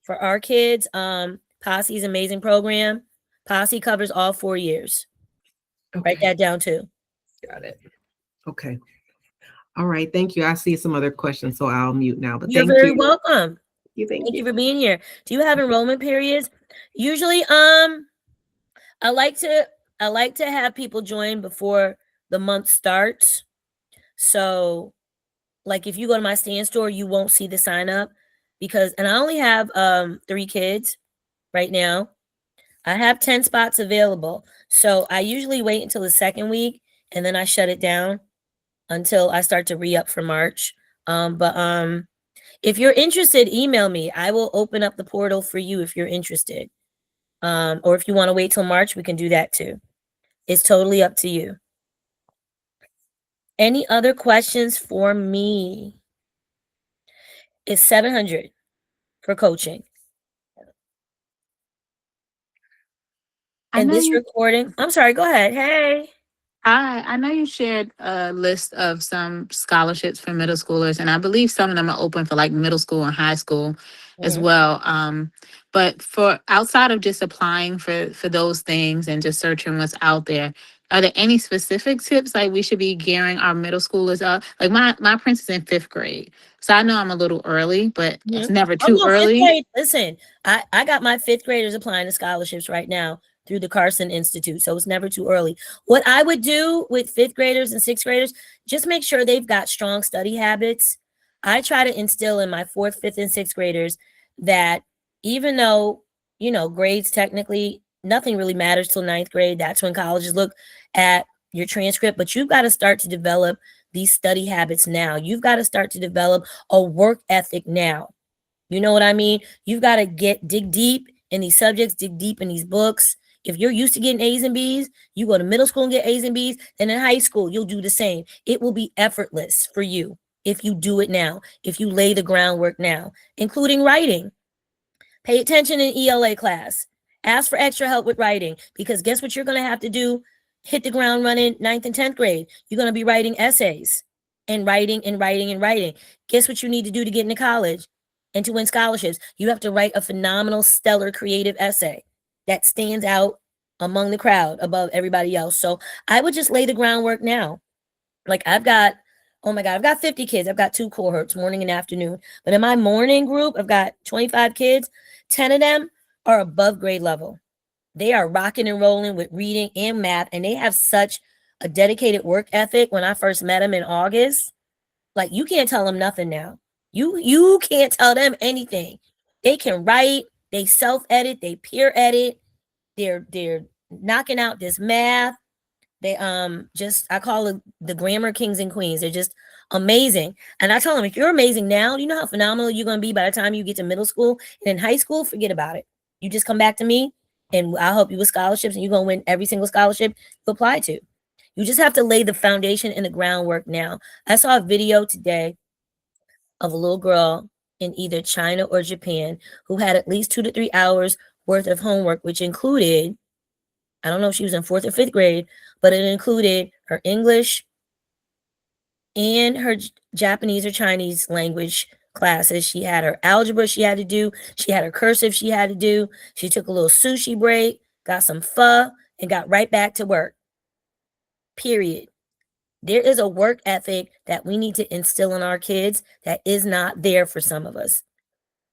for our kids. Posse is an amazing program. Posse covers all 4 years. Okay. Write that down too. Got it. Okay. All right. Thank you. I see some other questions, so I'll mute now. But you're very welcome. Thank you for being here. Do you have enrollment periods? Usually, I like to have people join before the month starts. So, like if you go to my stand store, you won't see the sign up and I only have 3 kids right now. I have 10 spots available. So I usually wait until the second week and then I shut it down until I start to re-up for March. But if you're interested, email me. I will open up the portal for you if you're interested. Or if you want to wait till March, we can do that too. It's totally up to you. Any other questions for me? It's $700 for coaching. And this recording, I'm sorry, go ahead. Hey. Hi, I know you shared a list of some scholarships for middle schoolers, and I believe some of them are open for like middle school and high school as well. But for outside of just applying for those things and just searching what's out there, are there any specific tips like we should be gearing our middle schoolers up? Like my prince is in 5th grade, so I know I'm a little early, but it's never too early. Listen, I got my 5th graders applying to scholarships right now through the Carson Institute. So it's never too early. What I would do with 5th graders and 6th graders, just make sure they've got strong study habits. I try to instill in my 4th, 5th, and 6th graders that even though, grades technically, nothing really matters till 9th grade. That's when colleges look at your transcript, but you've got to start to develop these study habits now. You've got to start to develop a work ethic now. You know what I mean? You've got to dig deep in these subjects, dig deep in these books. If you're used to getting A's and B's, you go to middle school and get A's and B's, then in high school, you'll do the same. It will be effortless for you if you do it now, if you lay the groundwork now, including writing. Pay attention in ELA class. Ask for extra help with writing, because guess what you're going to have to do? Hit the ground running 9th and 10th grade. You're going to be writing essays and writing and writing and writing. Guess what you need to do to get into college and to win scholarships? You have to write a phenomenal, stellar, creative essay that stands out among the crowd above everybody else. So I would just lay the groundwork now. Like I've got 50 kids. I've got 2 cohorts, morning and afternoon. But in my morning group, I've got 25 kids. 10 of them are above grade level. They are rocking and rolling with reading and math, and they have such a dedicated work ethic. When I first met them in August, like you can't tell them nothing now. You can't tell them anything. They can write, they self-edit, they peer edit, they're knocking out this math. They I call it the grammar kings and queens. They're just amazing. And I tell them, if you're amazing now, you know how phenomenal you're going to be by the time you get to middle school and in high school. Forget about it. You just come back to me and I'll help you with scholarships, and you're going to win every single scholarship you apply to. You just have to lay the foundation and the groundwork now. I saw a video today of a little girl in either China or Japan who had at least 2 to 3 hours worth of homework, which included, I don't know if she was in 4th or 5th grade, but it included her English and her Japanese or Chinese language classes. She had her algebra she had to do. She had her cursive she had to do. She took a little sushi break, got some pho, and got right back to work. Period. There is a work ethic that we need to instill in our kids that is not there for some of us.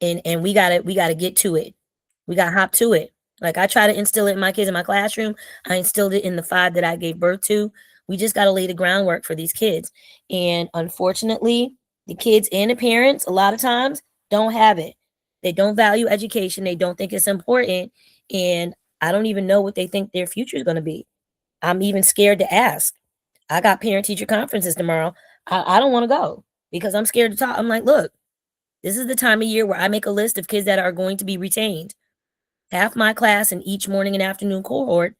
And we gotta get to it. We gotta hop to it. Like I try to instill it in my kids in my classroom. I instilled it in the 5 that I gave birth to. We just gotta lay the groundwork for these kids. And unfortunately, the kids and the parents a lot of times don't have it. They don't value education. They don't think it's important. And I don't even know what they think their future is gonna be. I'm even scared to ask. I got parent teacher conferences tomorrow. I don't want to go because I'm scared to talk. I'm like, look, this is the time of year where I make a list of kids that are going to be retained. Half my class in each morning and afternoon cohort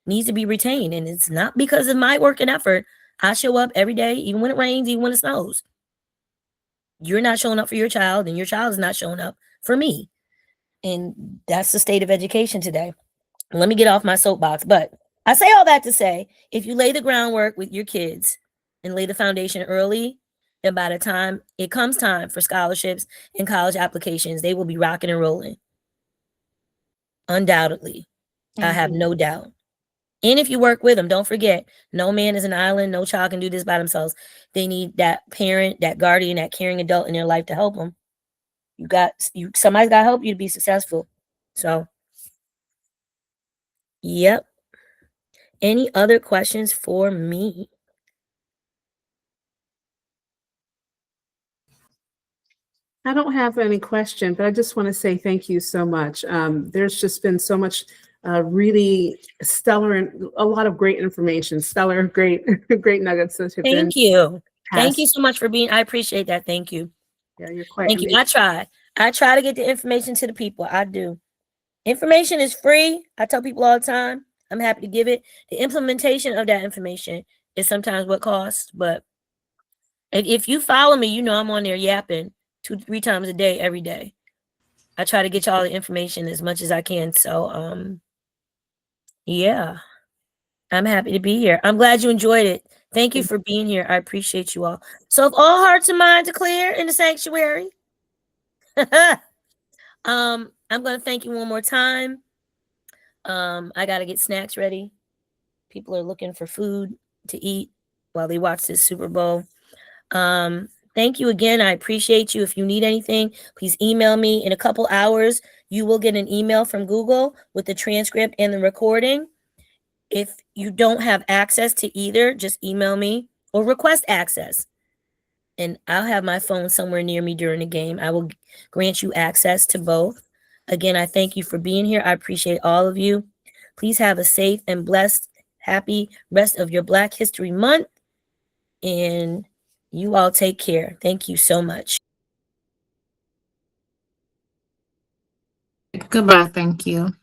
needs to be retained. And it's not because of my work and effort. I show up every day, even when it rains, even when it snows. You're not showing up for your child, and your child is not showing up for me. And that's the state of education today. Let me get off my soapbox. But I say all that to say, if you lay the groundwork with your kids and lay the foundation early, then by the time it comes time for scholarships and college applications, they will be rocking and rolling. Undoubtedly. I have no doubt. And if you work with them, don't forget, no man is an island. No child can do this by themselves. They need that parent, that guardian, that caring adult in their life to help them. Somebody's got to help you to be successful. So, yep. Any other questions for me? I don't have any question, but I just want to say thank you so much. There's just been so much really stellar and a lot of great information, stellar, great, great nuggets that have been Thank you. Thank passed. you so much for being, I appreciate that. Thank you. Yeah, you're quite Thank you. amazing. I try to get the information to the people. I do. Information is free. I tell people all the time. I'm happy to give it. The implementation of that information is sometimes what costs. But if you follow me, you know I'm on there yapping 2-3 times a day, every day. I try to get y'all the information as much as I can. So yeah, I'm happy to be here. I'm glad you enjoyed it. Thank you for being here. I appreciate you all. So if all hearts and minds are clear in the sanctuary, I'm gonna thank you one more time. I gotta get snacks ready. People are looking for food to eat while they watch this Super Bowl. Thank you again. I appreciate you. If you need anything, please email me. In a couple hours, you will get an email from Google with the transcript and the recording. If you don't have access to either, just email me or request access. And I'll have my phone somewhere near me during the game. I will grant you access to both. Again, I thank you for being here. I appreciate all of you. Please have a safe and blessed, happy rest of your Black History Month. And you all take care. Thank you so much. Goodbye. Thank you.